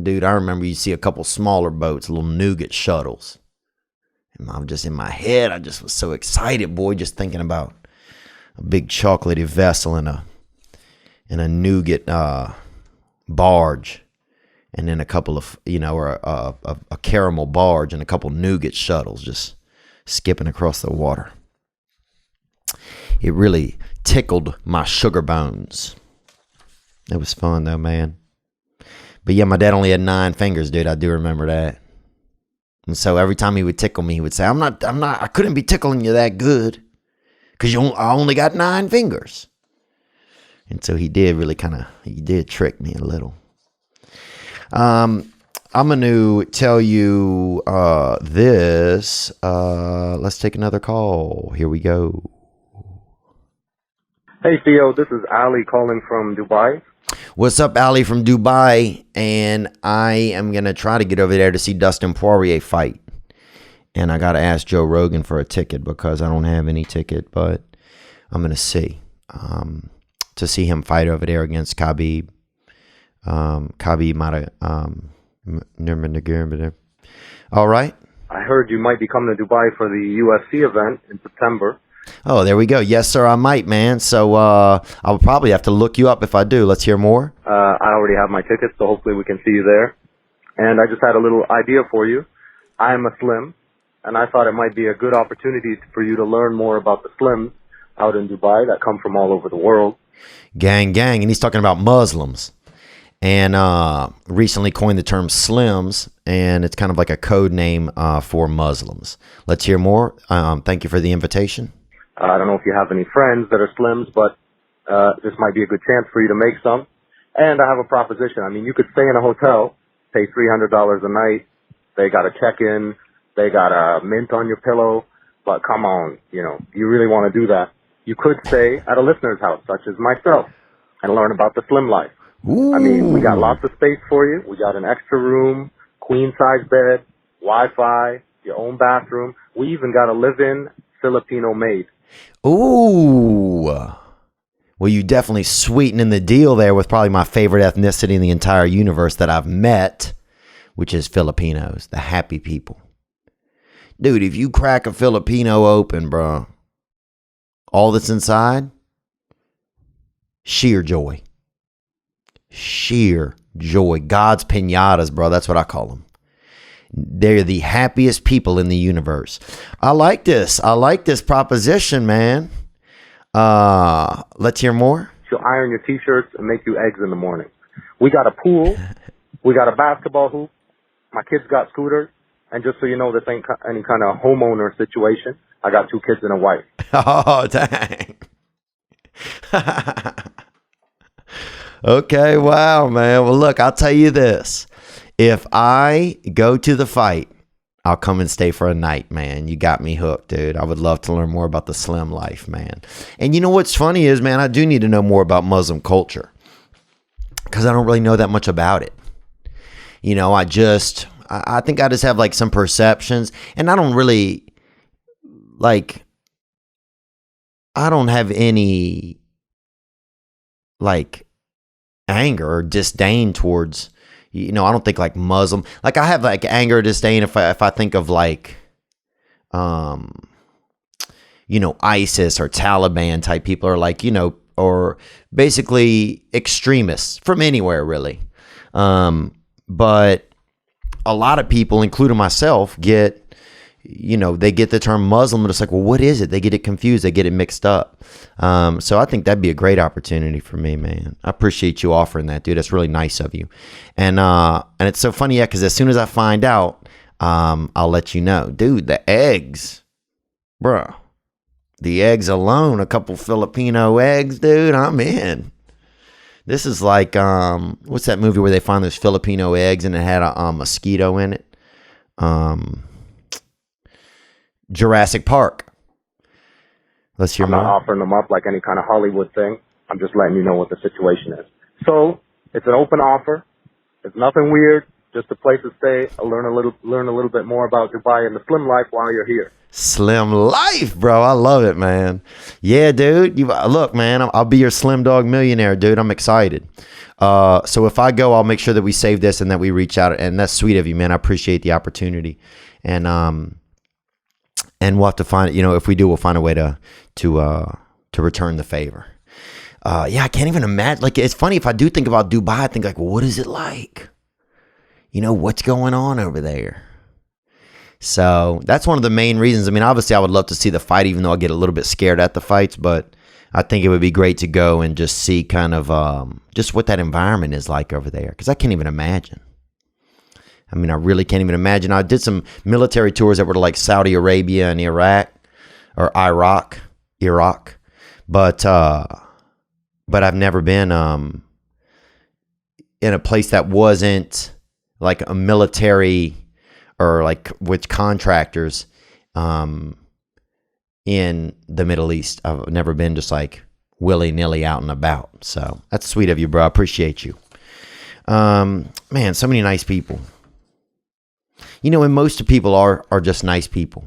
Dude, I remember you see a couple smaller boats, little nougat shuttles. And I'm just in my head, I just was so excited, boy, just thinking about a big chocolatey vessel and a nougat barge, and then a couple of or a caramel barge and a couple nougat shuttles just skipping across the water. It really tickled my sugar bones. It was fun though, man. But yeah, my dad only had 9 fingers, dude. I do remember that. And so every time he would tickle me, he would say, I couldn't be tickling you that good because I only got 9 fingers. And so he did trick me a little. I'm going to tell you this. Let's take another call. Here we go. Hey, Theo, this is Ali calling from Dubai. What's up, Ali from Dubai? And I am going to try to get over there to see Dustin Poirier fight. And I got to ask Joe Rogan for a ticket because I don't have any ticket, but I'm going to see. To see him fight over there against Khabib. All right. I heard you might be coming to Dubai for the UFC event in September. Oh, there we go. Yes, sir, I might, man. So I'll probably have to look you up if I do. Let's hear more. I already have my tickets, so hopefully we can see you there. And I just had a little idea for you. I'm a Slim, and I thought it might be a good opportunity for you to learn more about the Slims out in Dubai that come from all over the world. Gang. And he's talking about Muslims. And recently coined the term Slims, and it's kind of like a code name for Muslims. Let's hear more. Thank you for the invitation. I don't know if you have any friends that are Slims, but this might be a good chance for you to make some. And I have a proposition. I mean, you could stay in a hotel, pay $300 a night. They got a check-in. They got a mint on your pillow. But come on, you really want to do that. You could stay at a listener's house, such as myself, and learn about the Slim life. Ooh. I mean, we got lots of space for you. We got an extra room, queen-size bed, Wi-Fi, your own bathroom. We even got a live-in Filipino maid. Ooh. Well, you definitely sweetening the deal there with probably my favorite ethnicity in the entire universe that I've met, which is Filipinos, the happy people. Dude, if you crack a Filipino open, bro, all that's inside, sheer joy. Sheer joy. God's piñatas, bro. That's what I call them. They're the happiest people in the universe. I like this. I like this proposition, man. Let's hear more. She'll iron your t-shirts and make you eggs in the morning. We got a pool. We got a basketball hoop. My kids got scooters. And just so you know, this ain't any kind of homeowner situation. I got 2 kids and a wife. Oh, dang. Okay, wow, man. Well, look, I'll tell you this. If I go to the fight, I'll come and stay for a night, man. You got me hooked, dude. I would love to learn more about the Slim life, man. And you know what's funny is, man, I do need to know more about Muslim culture because I don't really know that much about it. You know, I think I just have like some perceptions, and I don't really like, I don't have any like anger or disdain towards, you know, I don't think like Muslim, like I have like anger or disdain if I think of like, you know, ISIS or Taliban type people, or like, you know, or basically extremists from anywhere really. But a lot of people, including myself, get, you know, they get the term Muslim and it's like, well, what is it? They get it confused. They get it mixed up. So I think that'd be a great opportunity for me, man. I appreciate you offering that, dude. That's really nice of you. And it's so funny, yeah, because as soon as I find out, I'll let you know. Dude, the eggs, bro. The eggs alone, a couple Filipino eggs, dude, I'm in. This is like, what's that movie where they find those Filipino eggs and it had a mosquito in it? Jurassic Park. Let's hear I'm more. not offering them up like any kind of Hollywood thing. I'm just letting you know what the situation is. So it's an open offer. It's nothing weird. Just a place to stay. Learn a little bit more about Dubai and the Slim life while you're here. Slim life, bro. I love it, man. Yeah, dude. Look, man, I'll be your Slim Dog millionaire, dude. I'm excited. So if I go, I'll make sure that we save this and that we reach out. And that's sweet of you, man. I appreciate the opportunity. And we'll have to find, you know, if we do, we'll find a way to return the favor. Yeah, I can't even imagine. Like, it's funny, if I do think about Dubai, I think like, well, what is it like? You know, what's going on over there? So that's one of the main reasons. I mean, obviously I would love to see the fight, even though I get a little bit scared at the fights, but I think it would be great to go and just see kind of just what that environment is like over there. Because I can't even imagine. I mean, I really can't even imagine. I did some military tours that were to like Saudi Arabia and Iraq, but I've never been in a place that wasn't like a military or like with contractors in the Middle East. I've never been just like willy-nilly out and about. So that's sweet of you, bro. I appreciate you. Man, so many nice people. You know, and most people are just nice people.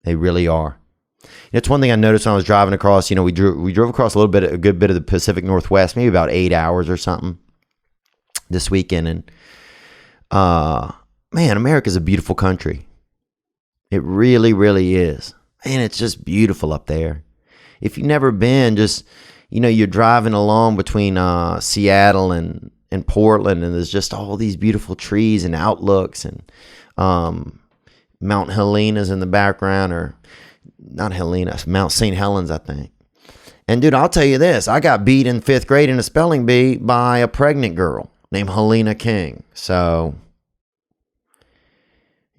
They really are. It's one thing I noticed when I was driving across. You know, we drove across a good bit of the Pacific Northwest, maybe about 8 hours or something this weekend. And man, America's a beautiful country. It really, really is. Man, it's just beautiful up there. If you've never been, just, you know, you're driving along between Seattle and Portland, and there's just all these beautiful trees and outlooks, and Mount Helena's in the background, or not Helena, Mount St. Helens, I think. And dude, I'll tell you this, I got beat in 5th grade in a spelling bee by a pregnant girl named Helena King. So,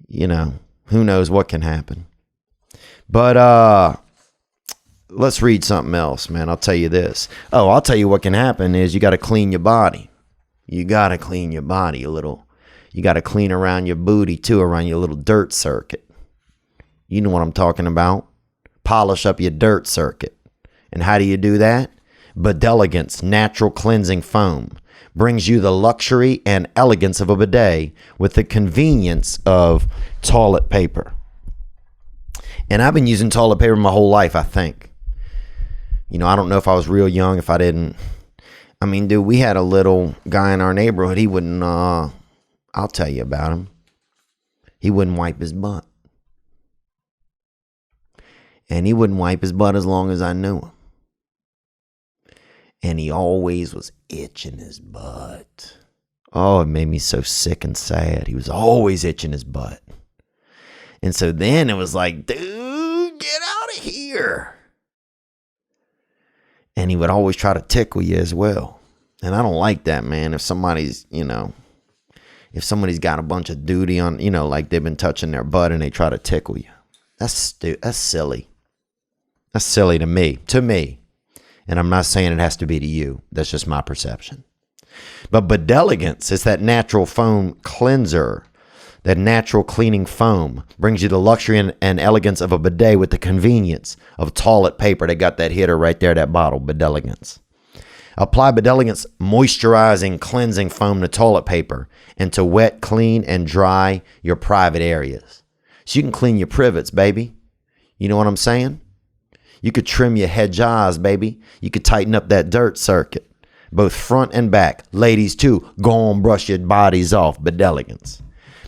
you know, who knows what can happen. But let's read something else, man. I'll tell you this. Oh, I'll tell you what can happen is you got to clean your body. You got to clean your body a little. You got to clean around your booty too, around your little dirt circuit. You know what I'm talking about. Polish up your dirt circuit. And how do you do that? Bidelegance natural cleansing foam brings you the luxury and elegance of a bidet with the convenience of toilet paper. And I've been using toilet paper my whole life, I think. You know, I don't know if I was real young, if I didn't. I mean, dude, we had a little guy in our neighborhood. He wouldn't, I'll tell you about him. He wouldn't wipe his butt. And he wouldn't wipe his butt as long as I knew him. And he always was itching his butt. Oh, it made me so sick and sad. He was always itching his butt. And so then it was like, dude, get out of here. And he would always try to tickle you as well. And I don't like that, man. If somebody's, you know, if somebody's got a bunch of duty on, you know, like they've been touching their butt and they try to tickle you. That's silly. That's silly to me. And I'm not saying it has to be to you. That's just my perception. But Bidelegance is that natural foam cleanser. That natural cleaning foam brings you the luxury and elegance of a bidet with the convenience of toilet paper. They got that hitter right there, that bottle, Bidelegance. Apply Bidelegance moisturizing, cleansing foam to toilet paper and to wet, clean, and dry your private areas. So you can clean your privates, baby. You know what I'm saying? You could trim your hedges, baby. You could tighten up that dirt circuit, both front and back. Ladies, too, go on, brush your bodies off. Bidelegance.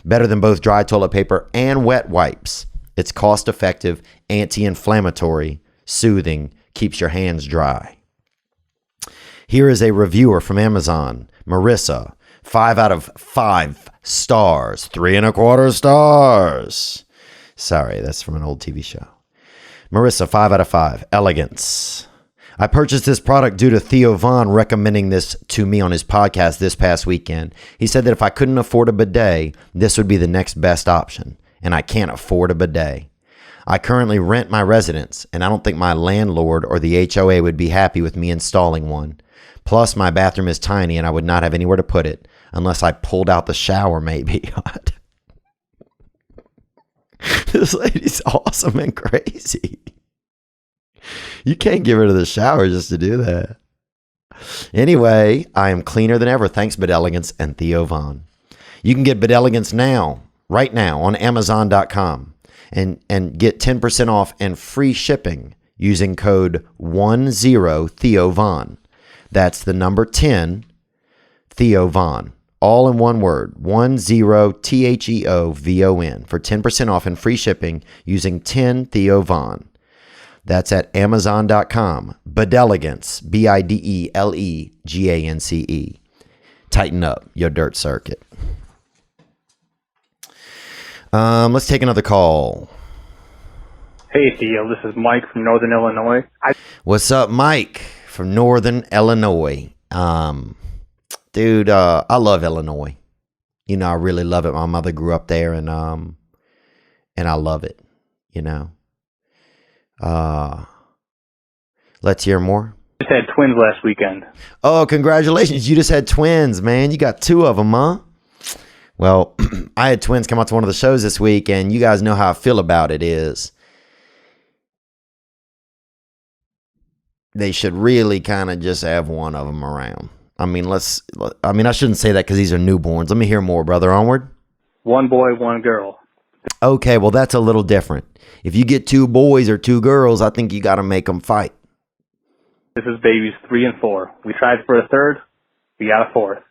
Better than both dry toilet paper and wet wipes. It's cost-effective, anti-inflammatory, soothing, keeps your hands dry. Here is a reviewer from Amazon, Marissa. 5 out of 5 stars. 3.25 stars. Sorry, that's from an old TV show. Marissa, 5 out of 5. Elegance. I purchased this product due to Theo Vaughn recommending this to me on his podcast this past weekend. He said that if I couldn't afford a bidet, this would be the next best option. And I can't afford a bidet. I currently rent my residence, and I don't think my landlord or the HOA would be happy with me installing one. Plus, my bathroom is tiny, and I would not have anywhere to put it unless I pulled out the shower, maybe. This lady's awesome and crazy. You can't get rid of the shower just to do that. Anyway, I am cleaner than ever. Thanks, Bidelegance and Theo Vaughn. You can get Bidelegance now, right now, on Amazon.com and get 10% off and free shipping using code 10 Theo Vaughn. That's the number 10 Theo Vaughn. All in one word, 10 THEOVON for 10% off and free shipping using 10 Theo Vaughn. That's at Amazon.com. Bidelegance, BIDELEGANCE. Tighten up your dirt circuit. Let's take another call. Hey Theo, this is Mike from Northern Illinois. What's up, Mike from Northern Illinois? Dude, I love Illinois. You know, I really love it. My mother grew up there, and I love it. You know. Let's hear more. Just had twins last weekend. Oh, congratulations! You just had twins, man. You got 2 of them, huh? Well, I had twins come out to one of the shows this week, and you guys know how I feel about it. Is they should really kind of just have one of them around. I mean, I shouldn't say that because these are newborns. Let me hear more, brother. Onward. 1 boy, 1 girl. Okay, well, that's a little different. If you get 2 boys or 2 girls, I think you got to make them fight. This is babies 3 and 4. We tried for a third. We got a 4th.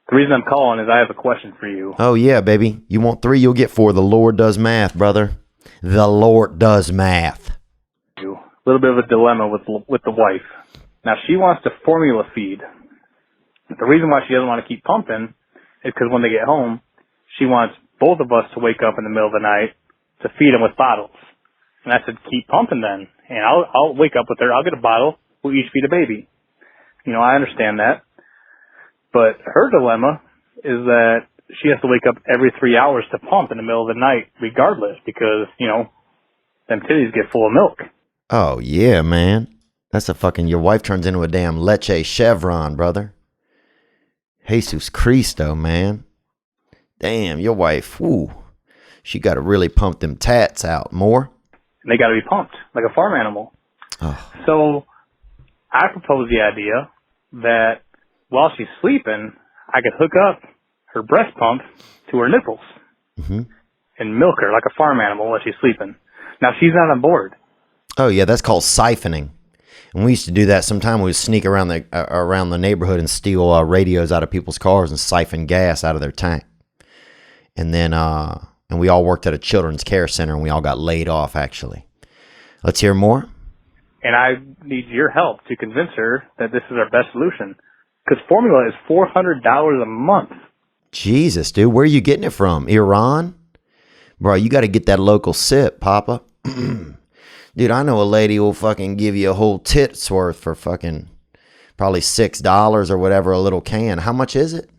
The reason I'm calling is I have a question for you. Oh, yeah, baby. You want 3, you'll get 4. The Lord does math, brother. The Lord does math. A little bit of a dilemma with the wife. Now, she wants to formula feed. The reason why she doesn't want to keep pumping is because when they get home, she wants both of us to wake up in the middle of the night to feed them with bottles. And I said, keep pumping then. And I'll wake up with her. I'll get a bottle. We'll each feed a baby. You know, I understand that. But her dilemma is that she has to wake up every 3 hours to pump in the middle of the night regardless because, you know, them titties get full of milk. Oh, yeah, man. That's your wife turns into a damn leche chevron, brother. Jesus Cristo, man. Damn, your wife, whoo, she got to really pump them tats out more. And they got to be pumped like a farm animal. Oh. So I proposed the idea that while she's sleeping, I could hook up her breast pump to her nipples and milk her like a farm animal while she's sleeping. Now she's not on board. Oh yeah, that's called siphoning. And we used to do that sometime. We would sneak around the neighborhood and steal radios out of people's cars and siphon gas out of their tank. And then and we all worked at a children's care center, and we all got laid off, actually. Let's hear more. And I need your help to convince her that this is our best solution. Because formula is $400 a month. Jesus, dude, where are you getting it from? Iran? Bro, you got to get that local sip, Papa. Dude, I know a lady who will fucking give you a whole tit's worth for fucking probably $6 or whatever, a little can. How much is it?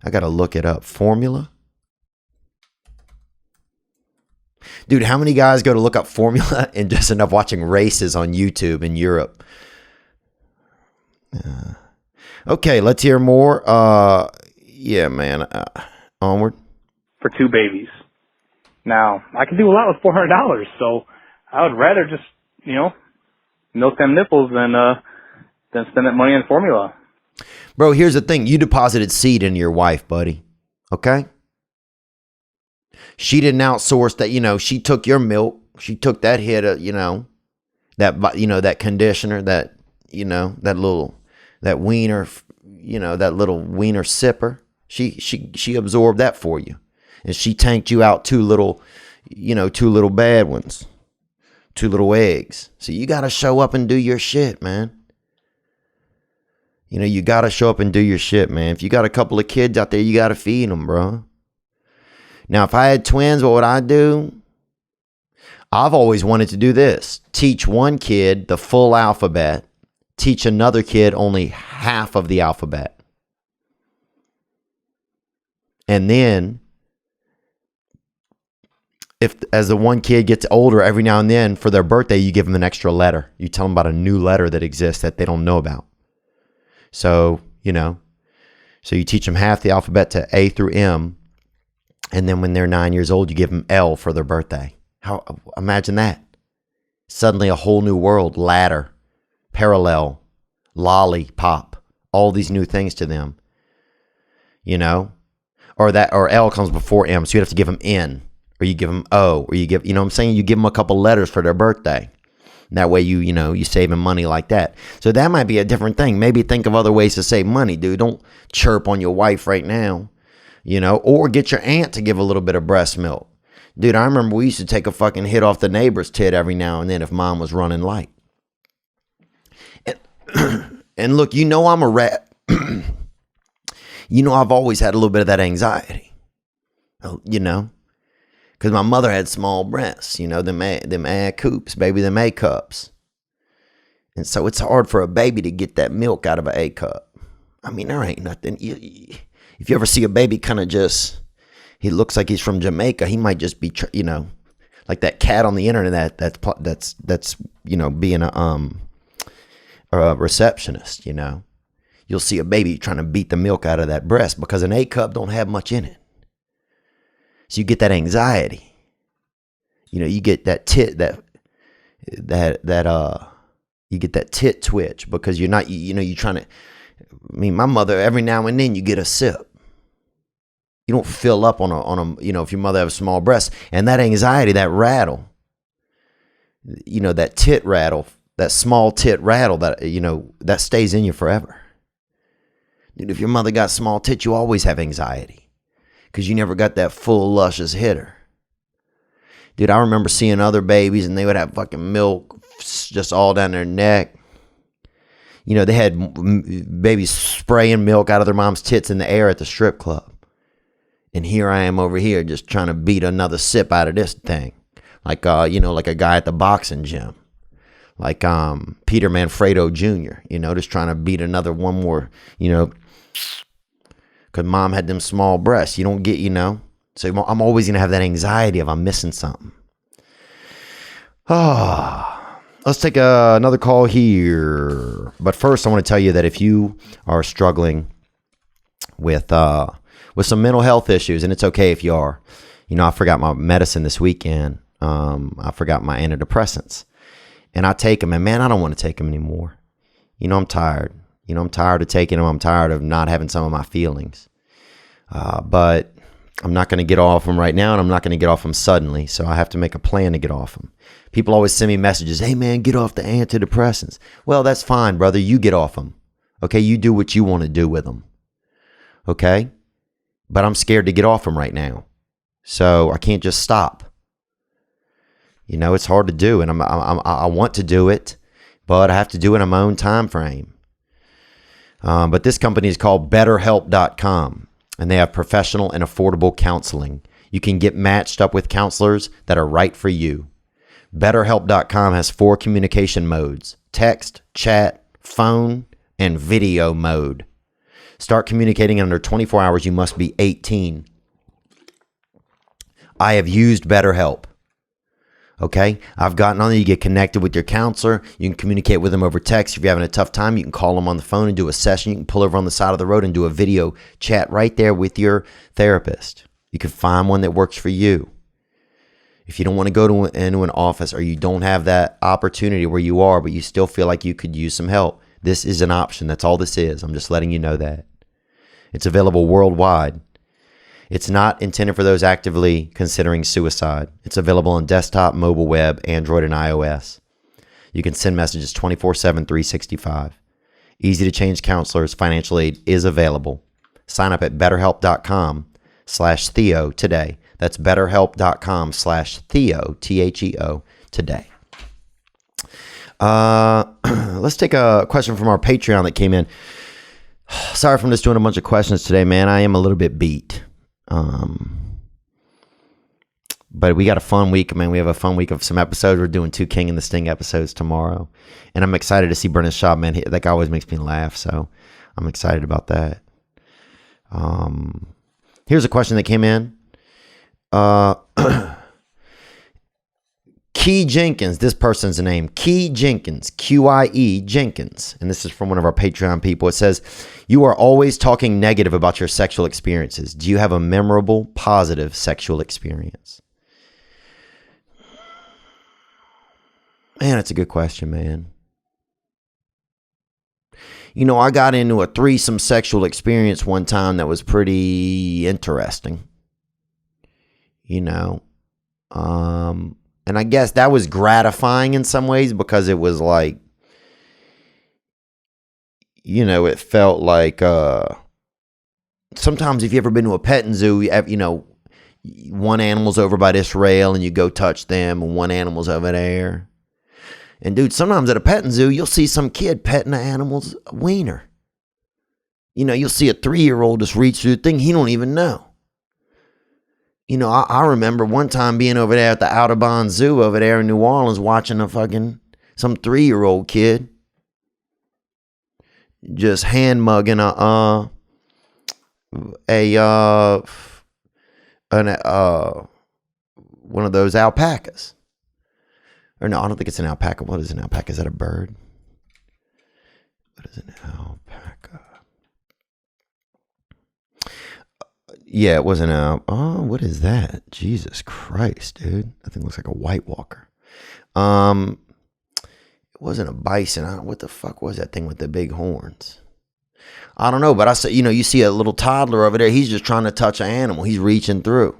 I got to look it up. Formula? Dude, how many guys go to look up formula and just end up watching races on YouTube in Europe? Okay, let's hear more. Yeah, man. Onward. For 2 babies. Now, I can do a lot with $400, so I would rather just, milk them nipples than spend that money on formula. Bro, here's the thing. You deposited seed into your wife, buddy. Okay? She didn't outsource that, she took your milk. She took that hit of, that conditioner, that wiener, that little wiener sipper. She absorbed that for you. And she tanked you out 2 little bad ones. 2 little eggs. So you got to show up and do your shit, man. You got to show up and do your shit, man. If you got a couple of kids out there, you got to feed them, bro. Now, if I had twins, what would I do? I've always wanted to do this. Teach one kid the full alphabet. Teach another kid only half of the alphabet. And then, as the one kid gets older, every now and then for their birthday, you give them an extra letter. You tell them about a new letter that exists that they don't know about. So, so you teach them half the alphabet to A through M. And then when they're 9 years old, you give them L for their birthday. Imagine that. Suddenly a whole new world, ladder, parallel, lollipop, all these new things to them, or L comes before M. So you have to give them N, or you give them O, or you give, what I'm saying? You give them a couple letters for their birthday. That way you saving money like that. So that might be a different thing. Maybe think of other ways to save money, dude. Don't chirp on your wife right now. Or get your aunt to give a little bit of breast milk. Dude, I remember we used to take a fucking hit off the neighbor's tit every now and then if mom was running light. And look, I'm a rat. I've always had a little bit of that anxiety. Because my mother had small breasts, them A coops, baby, them A cups. And so it's hard for a baby to get that milk out of an A cup. I mean, there ain't nothing. If you ever see a baby kind of he looks like he's from Jamaica, he might just be, like that cat on the internet that's being a receptionist, You'll see a baby trying to beat the milk out of that breast because an A cup don't have much in it. So you get that anxiety. You get that tit, you get that tit twitch because you're not, you're trying to, my mother, every now and then you get a sip. You don't fill up on a, if your mother has small breasts, and that anxiety, that rattle, that tit rattle, that small tit rattle, that, that stays in you forever. Dude, if your mother got small tits, you always have anxiety because you never got that full luscious hitter. Dude, I remember seeing other babies and they would have fucking milk just all down their neck. They had babies spraying milk out of their mom's tits in the air at the strip club. And here I am over here just trying to beat another sip out of this thing. Like, like a guy at the boxing gym. Like Peter Manfredo Jr., just trying to beat one more, because mom had them small breasts. You don't get, So I'm always going to have that anxiety of I'm missing something. Let's take another call here. But first, I want to tell you that if you are struggling with some mental health issues, and it's okay if you are. I forgot my medicine this weekend. I forgot my antidepressants. And I take them, and man, I don't want to take them anymore. I'm tired. I'm tired of taking them. I'm tired of not having some of my feelings. But I'm not going to get off them right now, and I'm not going to get off them suddenly. So I have to make a plan to get off them. People always send me messages, hey man, get off the antidepressants. Well, that's fine, brother. You get off them. Okay, you do what you want to do with them. Okay? But I'm scared to get off them right now. So I can't just stop. You know, it's hard to do, and I want to do it, but I have to do it in my own time frame. But this company is called Betterhelp.com, and they have professional and affordable counseling. You can get matched up with counselors that are right for you. Betterhelp.com has 4 communication modes: text, chat, phone, and video mode. Start communicating in under 24 hours. You must be 18. I have used BetterHelp. Okay? I've gotten on there. You get connected with your counselor. You can communicate with them over text. If you're having a tough time, you can call them on the phone and do a session. You can pull over on the side of the road and do a video chat right there with your therapist. You can find one that works for you. If you don't want to go into an office, or you don't have that opportunity where you are, but you still feel like you could use some help, this is an option. That's all this is. I'm just letting you know that. It's available worldwide. It's not intended for those actively considering suicide. It's available on desktop, mobile web, Android, and iOS. You can send messages 24/7, 365. Easy to change counselors. Financial aid is available. Sign up at betterhelp.com/Theo today. That's betterhelp.com/Theo, Theo, today. Let's take a question from our Patreon that came in. Sorry for just doing a bunch of questions today, man. I am a little bit beat. But we got a fun week, man. We have a fun week of some episodes. We're doing 2 King and the Sting episodes tomorrow. And I'm excited to see Brennan Schaub, man. That guy always makes me laugh, so I'm excited about that. Here's a question that came in. Key Jenkins, this person's name, Key Jenkins, Q-I-E Jenkins, and this is from one of our Patreon people. It says, you are always talking negative about your sexual experiences. Do you have a memorable, positive sexual experience? Man, that's a good question, man. You know, I got into a threesome sexual experience one time that was pretty interesting. You know, and I guess that was gratifying in some ways, because it was like, you know, it felt like, sometimes if you ever been to a petting zoo, you know, one animal's over by this rail and you go touch them, and one animal's over there. And dude, sometimes at a petting zoo, you'll see some kid petting an animal's wiener. You know, you'll see a 3-year-old just reach through the thing he don't even know. You know, I remember one time being over there at the Audubon Zoo over there in New Orleans, watching some 3-year-old kid just hand mugging one of those alpacas. Or no, I don't think it's an alpaca. What is an alpaca? Is that a bird? What is an alpaca? Yeah, it wasn't what is that? Jesus Christ, dude. That thing looks like a White Walker. It wasn't a bison. What the fuck was that thing with the big horns? I don't know, but I said, you know, you see a little toddler over there. He's just trying to touch an animal. He's reaching through.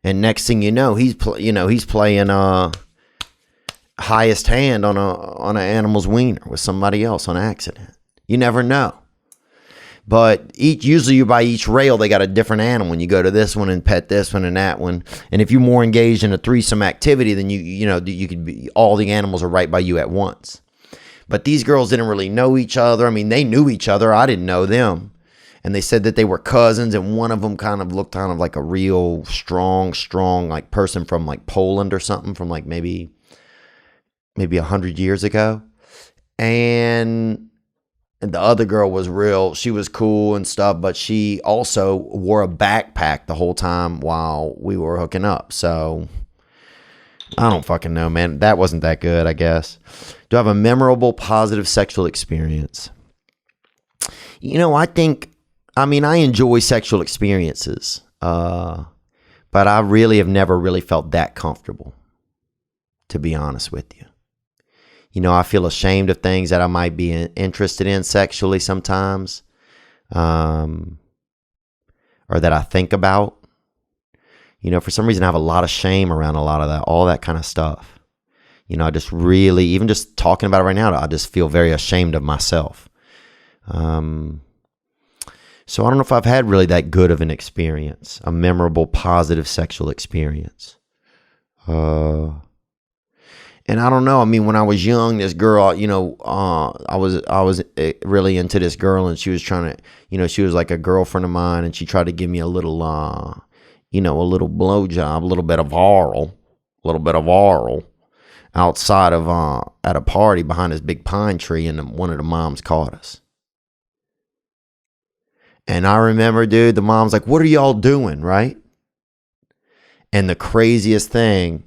And next thing you know, he's playing highest hand on an animal's wiener with somebody else on accident. You never know. But usually by each rail, they got a different animal. And you go to this one and pet this one and that one. And if you're more engaged in a threesome activity, then you could be, all the animals are right by you at once. But these girls didn't really know each other. I mean, they knew each other. I didn't know them. And they said that they were cousins, and one of them kind of looked kind of like a real strong like person from like Poland or something, from like maybe 100 years ago. And the other girl was real. She was cool and stuff, but she also wore a backpack the whole time while we were hooking up. So I don't fucking know, man. That wasn't that good, I guess. Do I have a memorable, positive sexual experience? You know, I enjoy sexual experiences, but I really have never really felt that comfortable, to be honest with you. You know, I feel ashamed of things that I might be interested in sexually sometimes, or that I think about. You know, for some reason I have a lot of shame around a lot of that, all that kind of stuff. You know, I just really, even just talking about it right now, I just feel very ashamed of myself. So I don't know if I've had really that good of an experience, a memorable, positive sexual experience. And I don't know. I mean, when I was young, this girl, you know, I was really into this girl, and she was trying to, you know, she was like a girlfriend of mine, and she tried to give me a little, you know, a little blowjob, a little bit of oral outside of at a party behind this big pine tree, and one of the moms caught us. And I remember, dude, the mom's like, "What are y'all doing?" Right? And the craziest thing,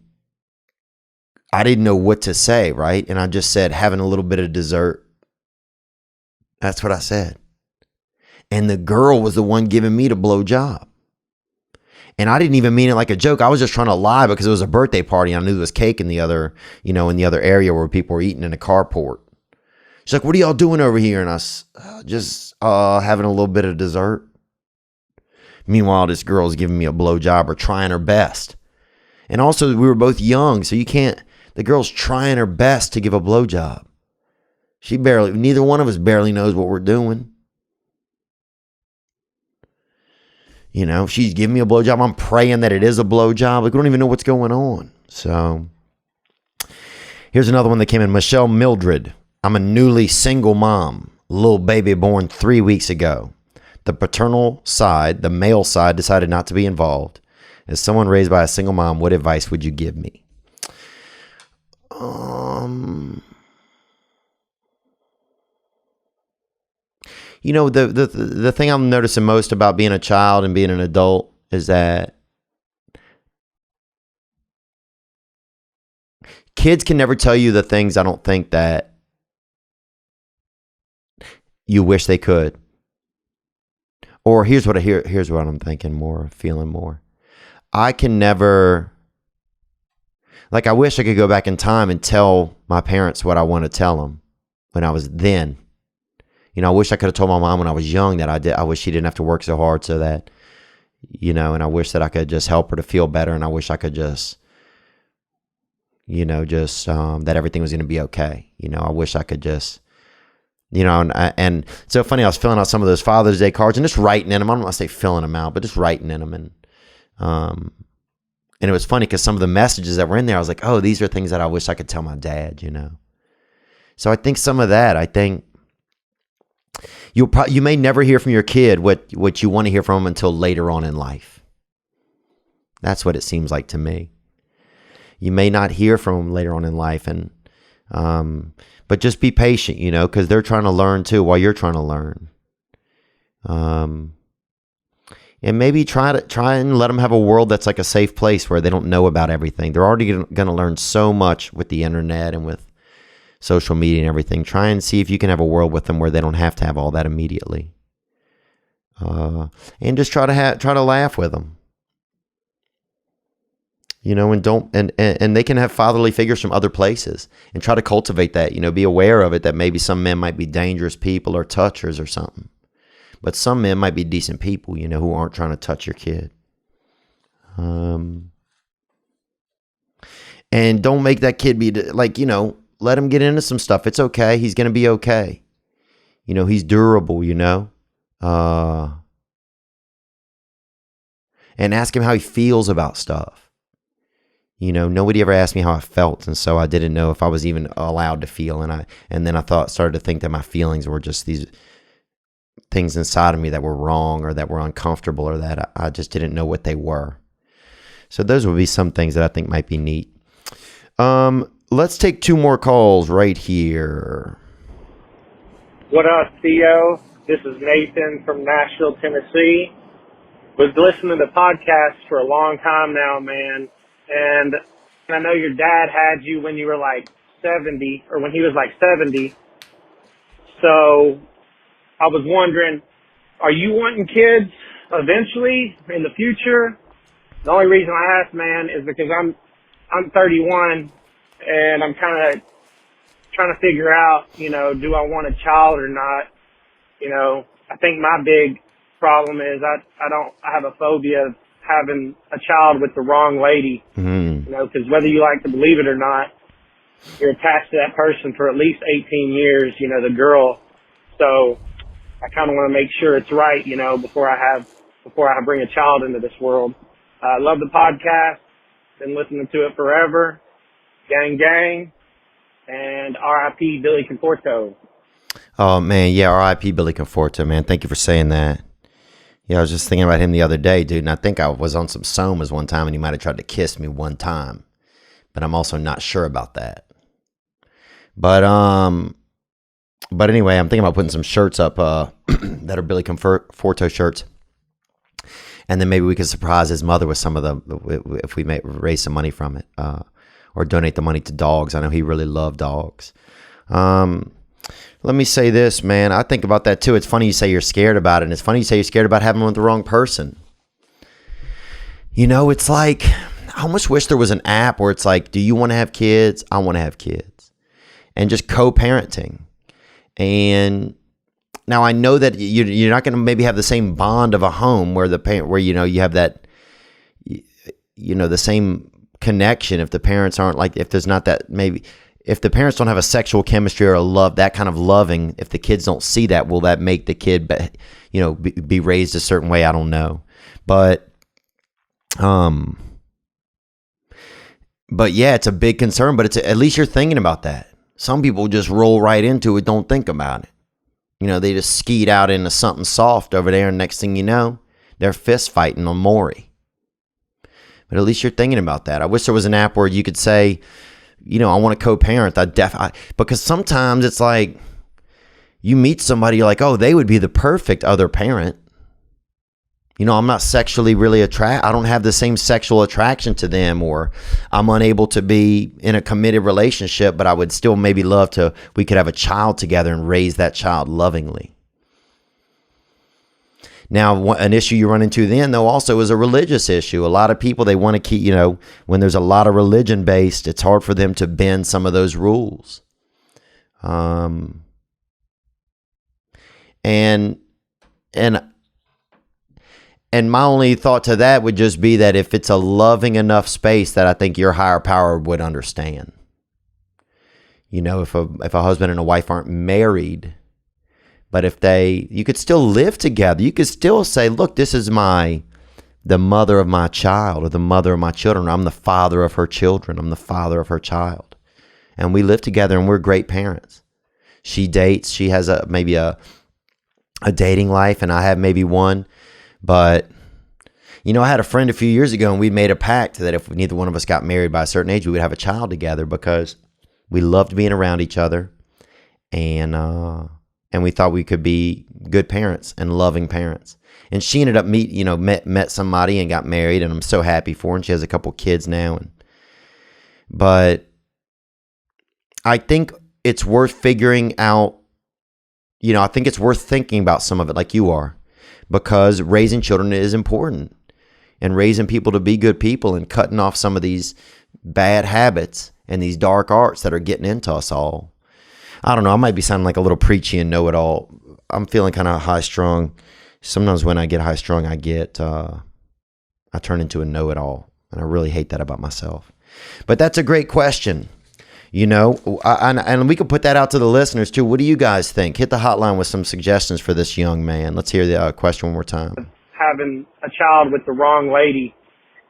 I didn't know what to say, right? And I just said, "Having a little bit of dessert." That's what I said. And the girl was the one giving me the blowjob. And I didn't even mean it like a joke. I was just trying to lie because it was a birthday party. And I knew there was cake in the other, you know, in the other area where people were eating in a carport. She's like, "What are y'all doing over here?" And I was just having a little bit of dessert. Meanwhile, this girl's giving me a blowjob or trying her best. And also, we were both young, so you can't, the girl's trying her best to give a blowjob. Neither one of us barely knows what we're doing. You know, she's giving me a blowjob. I'm praying that it is a blowjob. Like, we don't even know what's going on. So, here's another one that came in. Michelle Mildred. I'm a newly single mom. Little baby born 3 weeks ago. The paternal side, the male side, decided not to be involved. As someone raised by a single mom, what advice would you give me? You know, the thing I'm noticing most about being a child and being an adult is that kids can never tell you the things I don't think that you wish they could. Or here's what I'm thinking more, feeling more. I can never, like, I wish I could go back in time and tell my parents what I want to tell them when I was then. You know, I wish I could have told my mom when I was young that I wish she didn't have to work so hard so that, you know, and I wish that I could just help her to feel better, and I wish I could just, you know, that everything was going to be okay. You know, I wish I could just, you know, and it's so funny, I was filling out some of those Father's Day cards and just writing in them. I don't want to say filling them out, but just writing in them. And it was funny because some of the messages that were in there, I was like, oh, these are things that I wish I could tell my dad, you know? So I think some of that, I think you may never hear from your kid what you want to hear from them until later on in life. That's what it seems like to me. You may not hear from them later on in life, but just be patient, you know, because they're trying to learn too while you're trying to learn. And maybe try and let them have a world that's like a safe place where they don't know about everything. They're already going to learn so much with the internet and with social media and everything. Try and see if you can have a world with them where they don't have to have all that immediately. And just try to laugh with them. You know, and they can have fatherly figures from other places and try to cultivate that, you know, be aware of it, that maybe some men might be dangerous people or touchers or something. But some men might be decent people, you know, who aren't trying to touch your kid. And don't make that kid be like, you know, let him get into some stuff. It's okay. He's going to be okay. You know, he's durable, you know. And ask him how he feels about stuff. You know, nobody ever asked me how I felt, and so I didn't know if I was even allowed to feel. And then I started to think that my feelings were just these things inside of me that were wrong or that were uncomfortable or that I just didn't know what they were. So those would be some things that I think might be neat. Let's take 2 more calls right here. What up, Theo? This is Nathan from Nashville, Tennessee. Was listening to podcasts for a long time now, man. And I know your dad had you when you were like 70, or when he was like 70. So I was wondering, are you wanting kids eventually in the future? The only reason I ask, man, is because I'm 31 and I'm kind of trying to figure out, you know, do I want a child or not? You know, I think my big problem is I have a phobia of having a child with the wrong lady. Mm. You know, because whether you like to believe it or not, you're attached to that person for at least 18 years, you know, the girl. So I kind of want to make sure it's right, you know, before I bring a child into this world. I love the podcast. Been listening to it forever. Gang, gang. And R.I.P. Billy Conforto. Oh, man. Yeah, R.I.P. Billy Conforto, man. Thank you for saying that. Yeah, I was just thinking about him the other day, dude, and I think I was on some somas one time, and he might have tried to kiss me one time. But I'm also not sure about that. But anyway, I'm thinking about putting some shirts up that are Billy Conforto shirts. And then maybe we could surprise his mother with some of them if we may raise some money from it, or donate the money to dogs. I know he really loved dogs. Let me say this, man. I think about that too. It's funny you say you're scared about it, and it's funny you say you're scared about having with the wrong person. You know, it's like, I almost wish there was an app where it's like, do you want to have kids? I want to have kids. And just co-parenting. And now I know that you're not going to maybe have the same bond of a home where the parent, where, you know, you have that, you know, the same connection if the parents aren't like, if there's not that, maybe if the parents don't have a sexual chemistry or a love, that kind of loving, if the kids don't see that, will that make the kid, you know, be raised a certain way? I don't know. But yeah, it's a big concern, but at least you're thinking about that. Some people just roll right into it, don't think about it. You know, they just skeet out into something soft over there, and next thing you know, they're fist fighting on Maury. But at least you're thinking about that. I wish there was an app where you could say, you know, I want to co-parent. Because sometimes it's like you meet somebody, you're like, oh, they would be the perfect other parent. You know, I'm not sexually really I don't have the same sexual attraction to them, or I'm unable to be in a committed relationship, but I would still maybe love to, we could have a child together and raise that child lovingly. Now, an issue you run into then, though, also is a religious issue. A lot of people, they want to keep, you know, when there's a lot of religion based, it's hard for them to bend some of those rules. And my only thought to that would just be that if it's a loving enough space that I think your higher power would understand. You know, if a husband and a wife aren't married, but if you could still live together, you could still say, look, this is the mother of my child, or the mother of my children. I'm the father of her children. I'm the father of her child. And we live together, and we're great parents. She dates. She has maybe a dating life, and I have maybe one. But, you know, I had a friend a few years ago, and we made a pact that if neither one of us got married by a certain age, we would have a child together, because we loved being around each other, and we thought we could be good parents and loving parents. And she ended up met somebody and got married, and I'm so happy for her. And she has a couple kids now. But I think it's worth figuring out, you know, I think it's worth thinking about some of it like you are. Because raising children is important, and raising people to be good people, and cutting off some of these bad habits and these dark arts that are getting into us all. I don't know. I might be sounding like a little preachy and know-it-all. I'm feeling kind of high-strung. Sometimes when I get high-strung, I turn into a know-it-all, and I really hate that about myself. But that's a great question. You know, and we could put that out to the listeners too. What do you guys think? Hit the hotline with some suggestions for this young man. Let's hear the question one more time. Having a child with the wrong lady,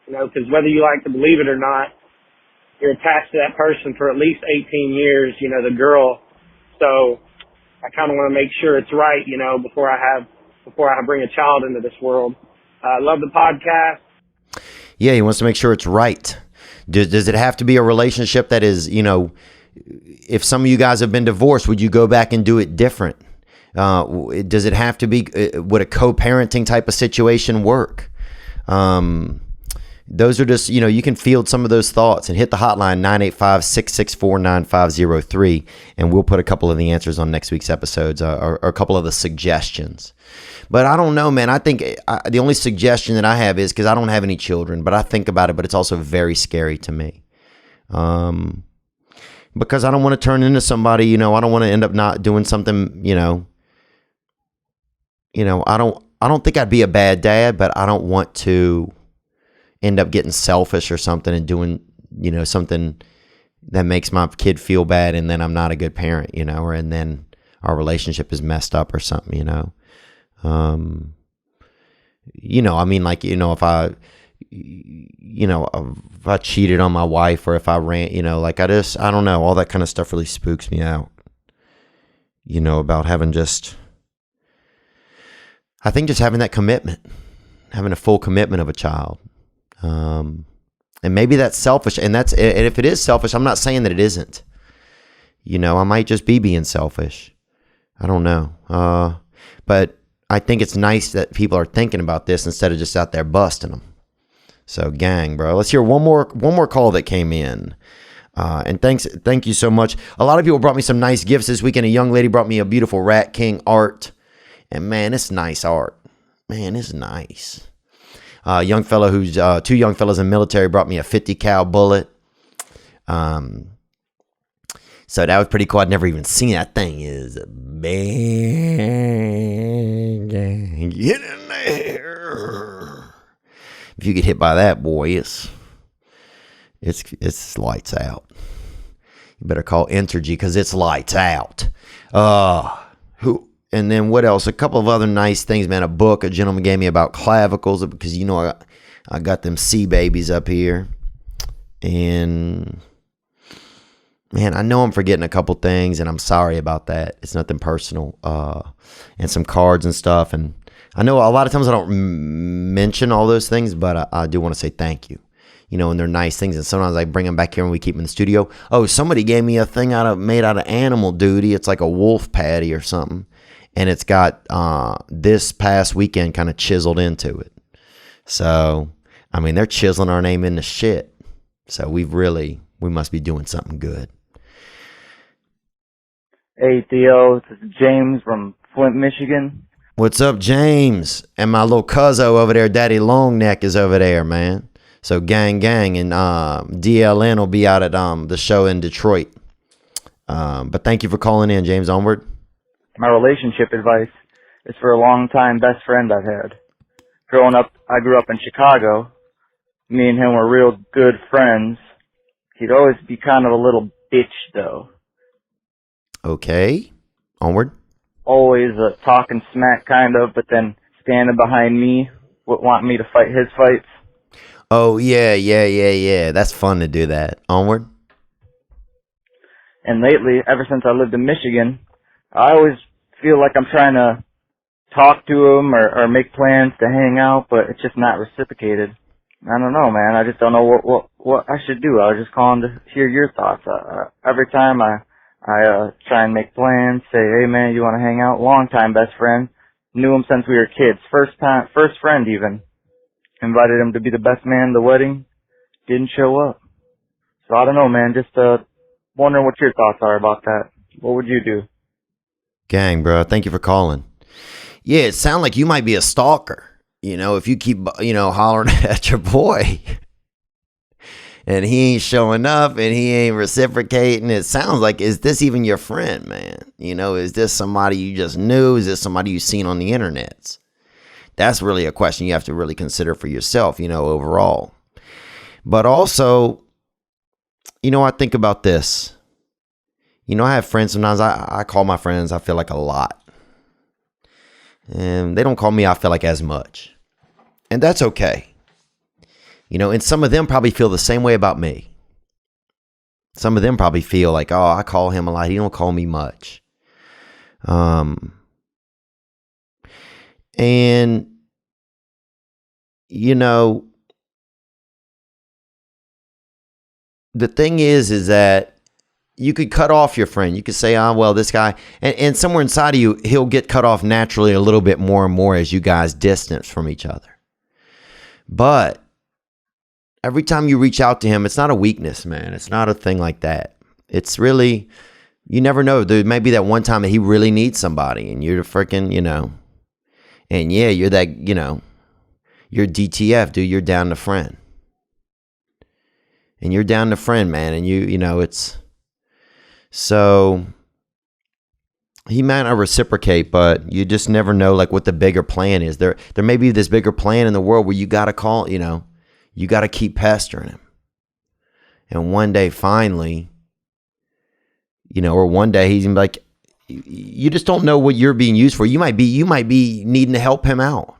you know, because whether you like to believe it or not, you're attached to that person for at least 18 years, you know, the girl. So I kind of want to make sure it's right, you know, before I bring a child into this world. I love the podcast. Yeah, he wants to make sure it's right. Does it have to be a relationship that is, you know, if some of you guys have been divorced, would you go back and do it different? Does it have to be, would a co-parenting type of situation work? Those are just, you know, you can field some of those thoughts and hit the hotline 985-664-9503, and we'll put a couple of the answers on next week's episodes, or a couple of the suggestions. But I don't know, man. I think the only suggestion that I have is, because I don't have any children, but I think about it, but it's also very scary to me. Because I don't want to turn into somebody, you know, I don't want to end up not doing something, you know, I don't think I'd be a bad dad, but I don't want to end up getting selfish or something and doing, something that makes my kid feel bad, and then I'm not a good parent, and then our relationship is messed up or something, if I cheated on my wife, or if I ran, I don't know, all that kind of stuff really spooks me out, about having having that commitment, having a full commitment of a child. And maybe that's selfish, and if it is selfish, I'm not saying that it isn't. I might just be being selfish. I don't know. But I think it's nice that people are thinking about this instead of just out there busting them. So, gang, bro, let's hear one more call that came in. And thank you so much. A lot of people brought me some nice gifts this weekend. A young lady brought me a beautiful Rat King art, and man, it's nice art. Man, it's nice. Young fellow who's two young fellows in the military brought me a 50 cal bullet. So that was pretty cool. I'd never even seen that thing. Is bang, get in there. If you get hit by that, boy, it's lights out. You better call Entergy because it's lights out. And then what else? A couple of other nice things, man. A book a gentleman gave me about clavicles, because I got them sea babies up here. And man, I know I'm forgetting a couple things, and I'm sorry about that. It's nothing personal. And some cards and stuff. And I know a lot of times I don't mention all those things, but I do want to say thank you. And they're nice things. And sometimes I bring them back here and we keep them in the studio. Oh, somebody gave me a thing made out of animal duty. It's like a wolf patty or something. And it's got this past weekend kind of chiseled into it. So, I mean, they're chiseling our name into shit. So we must be doing something good. Hey, Theo, this is James from Flint, Michigan. What's up, James? And my little cuzzo over there, Daddy Longneck, is over there, man. So gang, and DLN will be out at the show in Detroit. But thank you for calling in, James. Onward. My relationship advice is for a long-time best friend I've had. Growing up, I grew up in Chicago. Me and him were real good friends. He'd always be kind of a little bitch, though. Okay. Onward. Always talking smack, kind of, but then standing behind me, wanting me to fight his fights. Oh, yeah. That's fun to do that. Onward. And lately, ever since I lived in Michigan, I always feel like I'm trying to talk to him or make plans to hang out, but it's just not reciprocated. I don't know, man. I just don't know what I should do. I was just calling to hear your thoughts. Every time I try and make plans, say, hey, man, you want to hang out? Long-time best friend. Knew him since we were kids. First friend even. Invited him to be the best man at the wedding. Didn't show up. So I don't know, man. Just wondering what your thoughts are about that. What would you do? Gang, bro. Thank you for calling. Yeah, it sounds like you might be a stalker. If you keep, hollering at your boy and he ain't showing up and he ain't reciprocating, it sounds like, is this even your friend, man? Is this somebody you just knew? Is this somebody you've seen on the internet? That's really a question you have to really consider for yourself, overall. But also, I think about this. I have friends sometimes. I call my friends, I feel like, a lot. And they don't call me, I feel like, as much. And that's okay. And some of them probably feel the same way about me. Some of them probably feel like, oh, I call him a lot. He don't call me much. And, the thing is that you could cut off your friend. You could say, well, this guy, and somewhere inside of you, he'll get cut off naturally a little bit more and more as you guys distance from each other. But every time you reach out to him, it's not a weakness, man. It's not a thing like that. It's really, you never know. There may be that one time that he really needs somebody and you're the freaking, and yeah, you're that, you're DTF, dude. You're down to friend. And you're down to friend, man. And it's, so he might not reciprocate, but you just never know, like, what the bigger plan is. There may be this bigger plan in the world where you got to call, you You got to keep pestering him. And one day, finally, or one day he's gonna be like, you just don't know what you're being used for. You might be needing to help him out.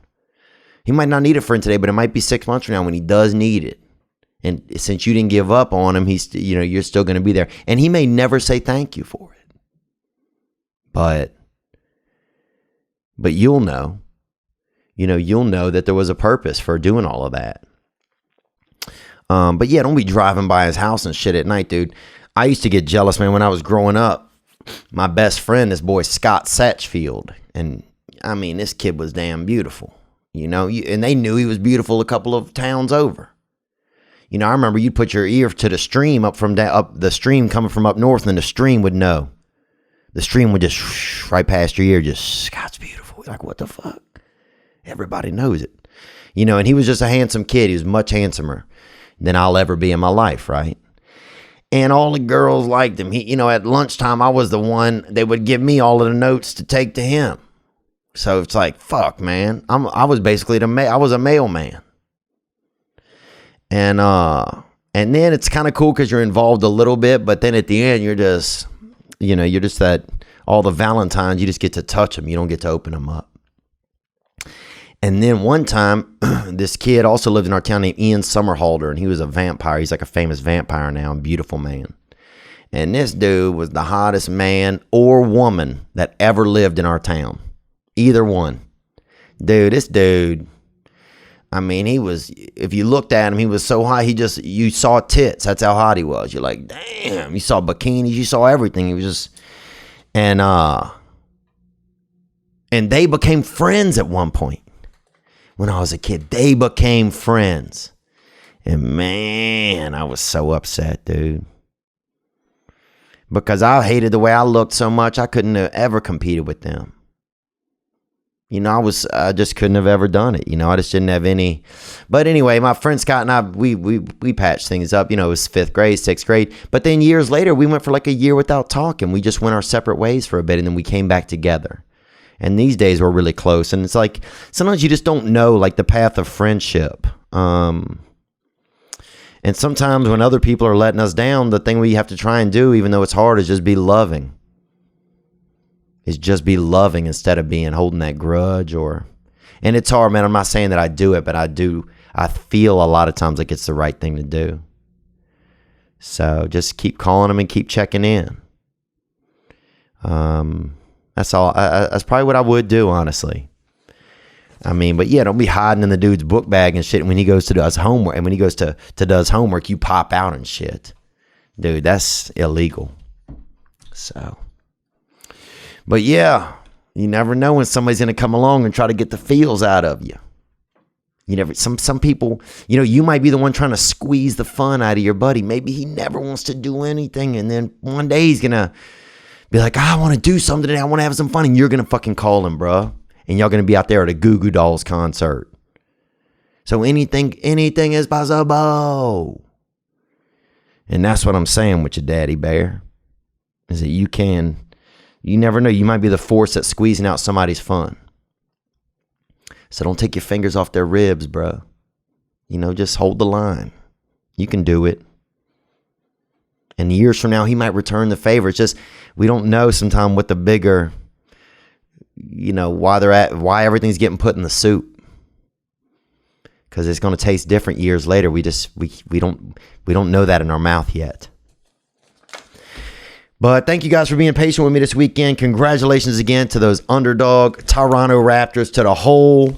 He might not need a friend today, but it might be 6 months from now when he does need it. And since you didn't give up on him, he's, you're still going to be there. And he may never say thank you for it. But you'll know. You'll know that there was a purpose for doing all of that. But yeah, don't be driving by his house and shit at night, dude. I used to get jealous, man, when I was growing up. My best friend, this boy Scott Satchfield. And I mean, this kid was damn beautiful. And they knew he was beautiful a couple of towns over. I remember you'd put your ear to the stream up the stream coming from up north, and the stream would know. The stream would just right past your ear, just, Scott's beautiful. Like, what the fuck? Everybody knows it. And he was just a handsome kid. He was much handsomer than I'll ever be in my life, right? And all the girls liked him. At lunchtime, I was the one, they would give me all of the notes to take to him. So it's like, fuck, man. I was basically I was a mailman. And then it's kind of cool because you're involved a little bit, but then at the end, you're just that, all the Valentines, you just get to touch them. You don't get to open them up. And then one time, this kid also lived in our town named Ian Somerhalder, and he was a vampire. He's like a famous vampire now, a beautiful man. And this dude was the hottest man or woman that ever lived in our town. Either one. Dude, this dude, I mean, if you looked at him, he was so hot, you saw tits. That's how hot he was. You're like, damn. You saw bikinis, you saw everything. He was just, and they became friends at one point. When I was a kid, they became friends. And man, I was so upset, dude. Because I hated the way I looked so much, I couldn't have ever competed with them. I just couldn't have ever done it. I just didn't have any. But anyway, my friend Scott and I, we patched things up. It was 5th grade, 6th grade. But then years later, we went for like a year without talking. We just went our separate ways for a bit, and then we came back together. And these days we're really close. And it's like, sometimes you just don't know, like, the path of friendship. And sometimes when other people are letting us down, the thing we have to try and do, even though it's hard, is just be loving. Is just be loving instead of holding that grudge and it's hard, man. I'm not saying that I do it, but I feel a lot of times like it's the right thing to do. So just keep calling them and keep checking in. That's all. That's probably what I would do, honestly. I mean, but yeah, don't be hiding in the dude's book bag and shit when he goes to does homework. And when he goes to does homework, you pop out and shit. Dude, that's illegal. So. But yeah, you never know when somebody's going to come along and try to get the feels out of you. Some people, you might be the one trying to squeeze the fun out of your buddy. Maybe he never wants to do anything. And then one day he's going to be like, I want to do something today. I want to have some fun. And you're going to fucking call him, bro. And y'all going to be out there at a Goo Goo Dolls concert. So anything is possible. And that's what I'm saying with your daddy bear. Is that you never know. You might be the force that's squeezing out somebody's fun. So don't take your fingers off their ribs, bro. Just hold the line. You can do it. And years from now, he might return the favor. It's just, we don't know sometimes what the bigger, why everything's getting put in the soup. Because it's going to taste different years later. We don't know that in our mouth yet. But thank you guys for being patient with me this weekend. Congratulations again to those underdog Toronto Raptors, to the whole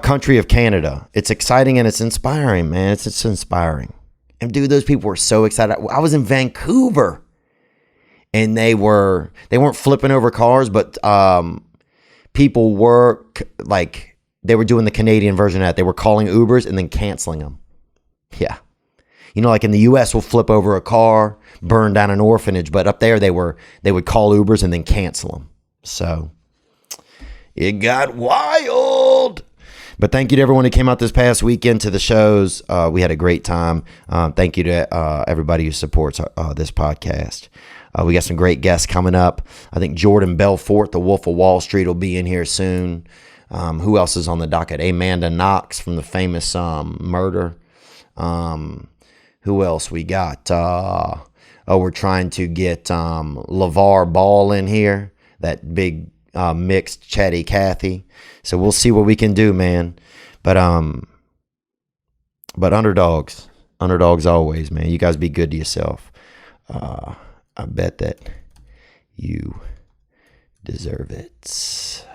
country of Canada. It's exciting and it's inspiring, man. It's inspiring. And dude, those people were so excited. I was in Vancouver and they weren't flipping over cars, but people were like, they were doing the Canadian version of that. They were calling Ubers and then canceling them. Yeah. Like in the U.S., we'll flip over a car, burn down an orphanage, but up there they would call Ubers and then cancel them. So it got wild. But thank you to everyone who came out this past weekend to the shows. We had a great time. Thank you to everybody who supports this podcast. We got some great guests coming up. I think Jordan Belfort, the Wolf of Wall Street, will be in here soon. Who else is on the docket? Amanda Knox from the famous murder. Who else we got? We're trying to get LeVar Ball in here, that big mixed chatty Cathy. So we'll see what we can do, man. But underdogs always, man. You guys be good to yourself. I bet that you deserve it.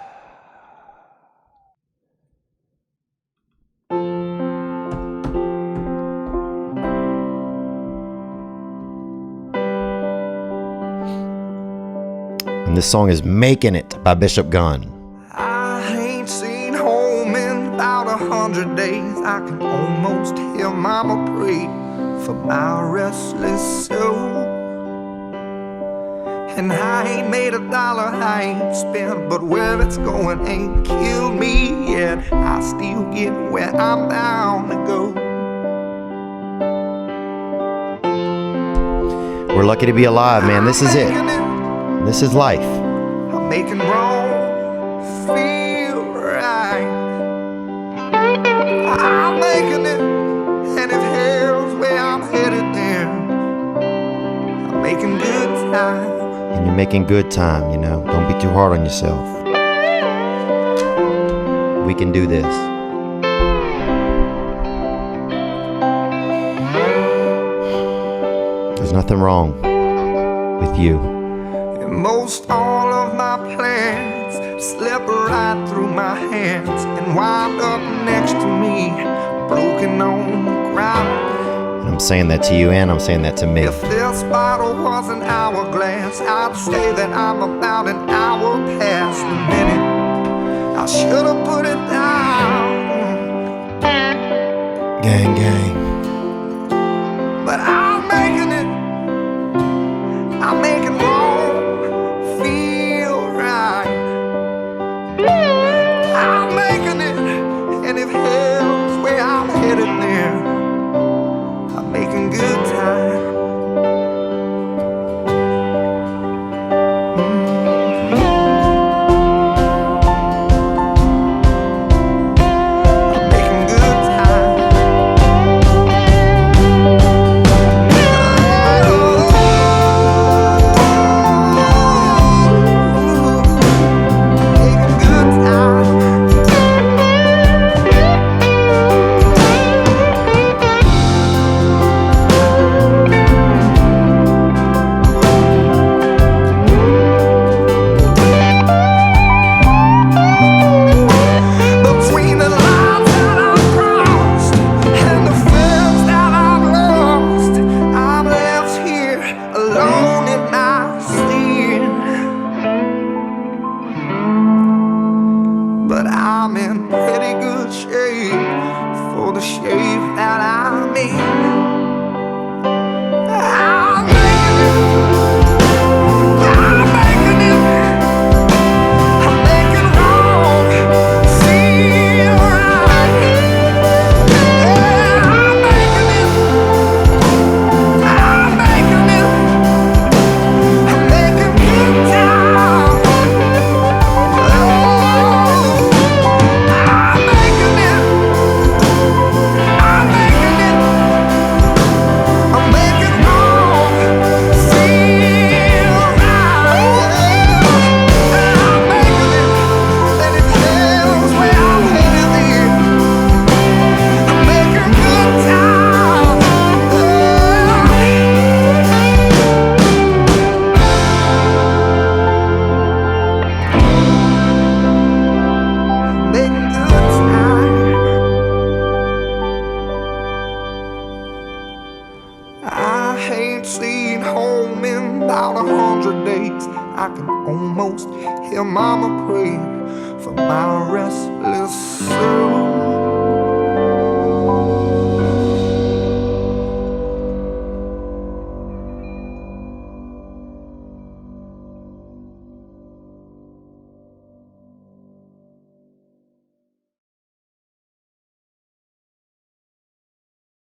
And this song is Making It by Bishop Gunn. I ain't seen home in about 100 days. I can almost hear mama pray for my restless soul. And I ain't made $1 I ain't spent, but where it's going ain't killed me yet. I still get where I'm bound to go. We're lucky to be alive, man. This is it. This is life. I'm making wrong feel right. I'm making it, and if hell's where I'm headed there, I'm making good time. And you're making good time, you know. Don't be too hard on yourself. We can do this. There's nothing wrong with you. Most all of my plans slip right through my hands and wind up next to me, broken on the ground. And I'm saying that to you, and I'm saying that to me. If this bottle was an hourglass, I'd say that I'm about an hour past the minute. I should have put it down. Gang, gang. But I'm making it. I'm making wrong feel right. I'm making it, and if hell's where I'm headed there, I'm making good time. I'm making good time. I can almost hear mama praying for my restless soul.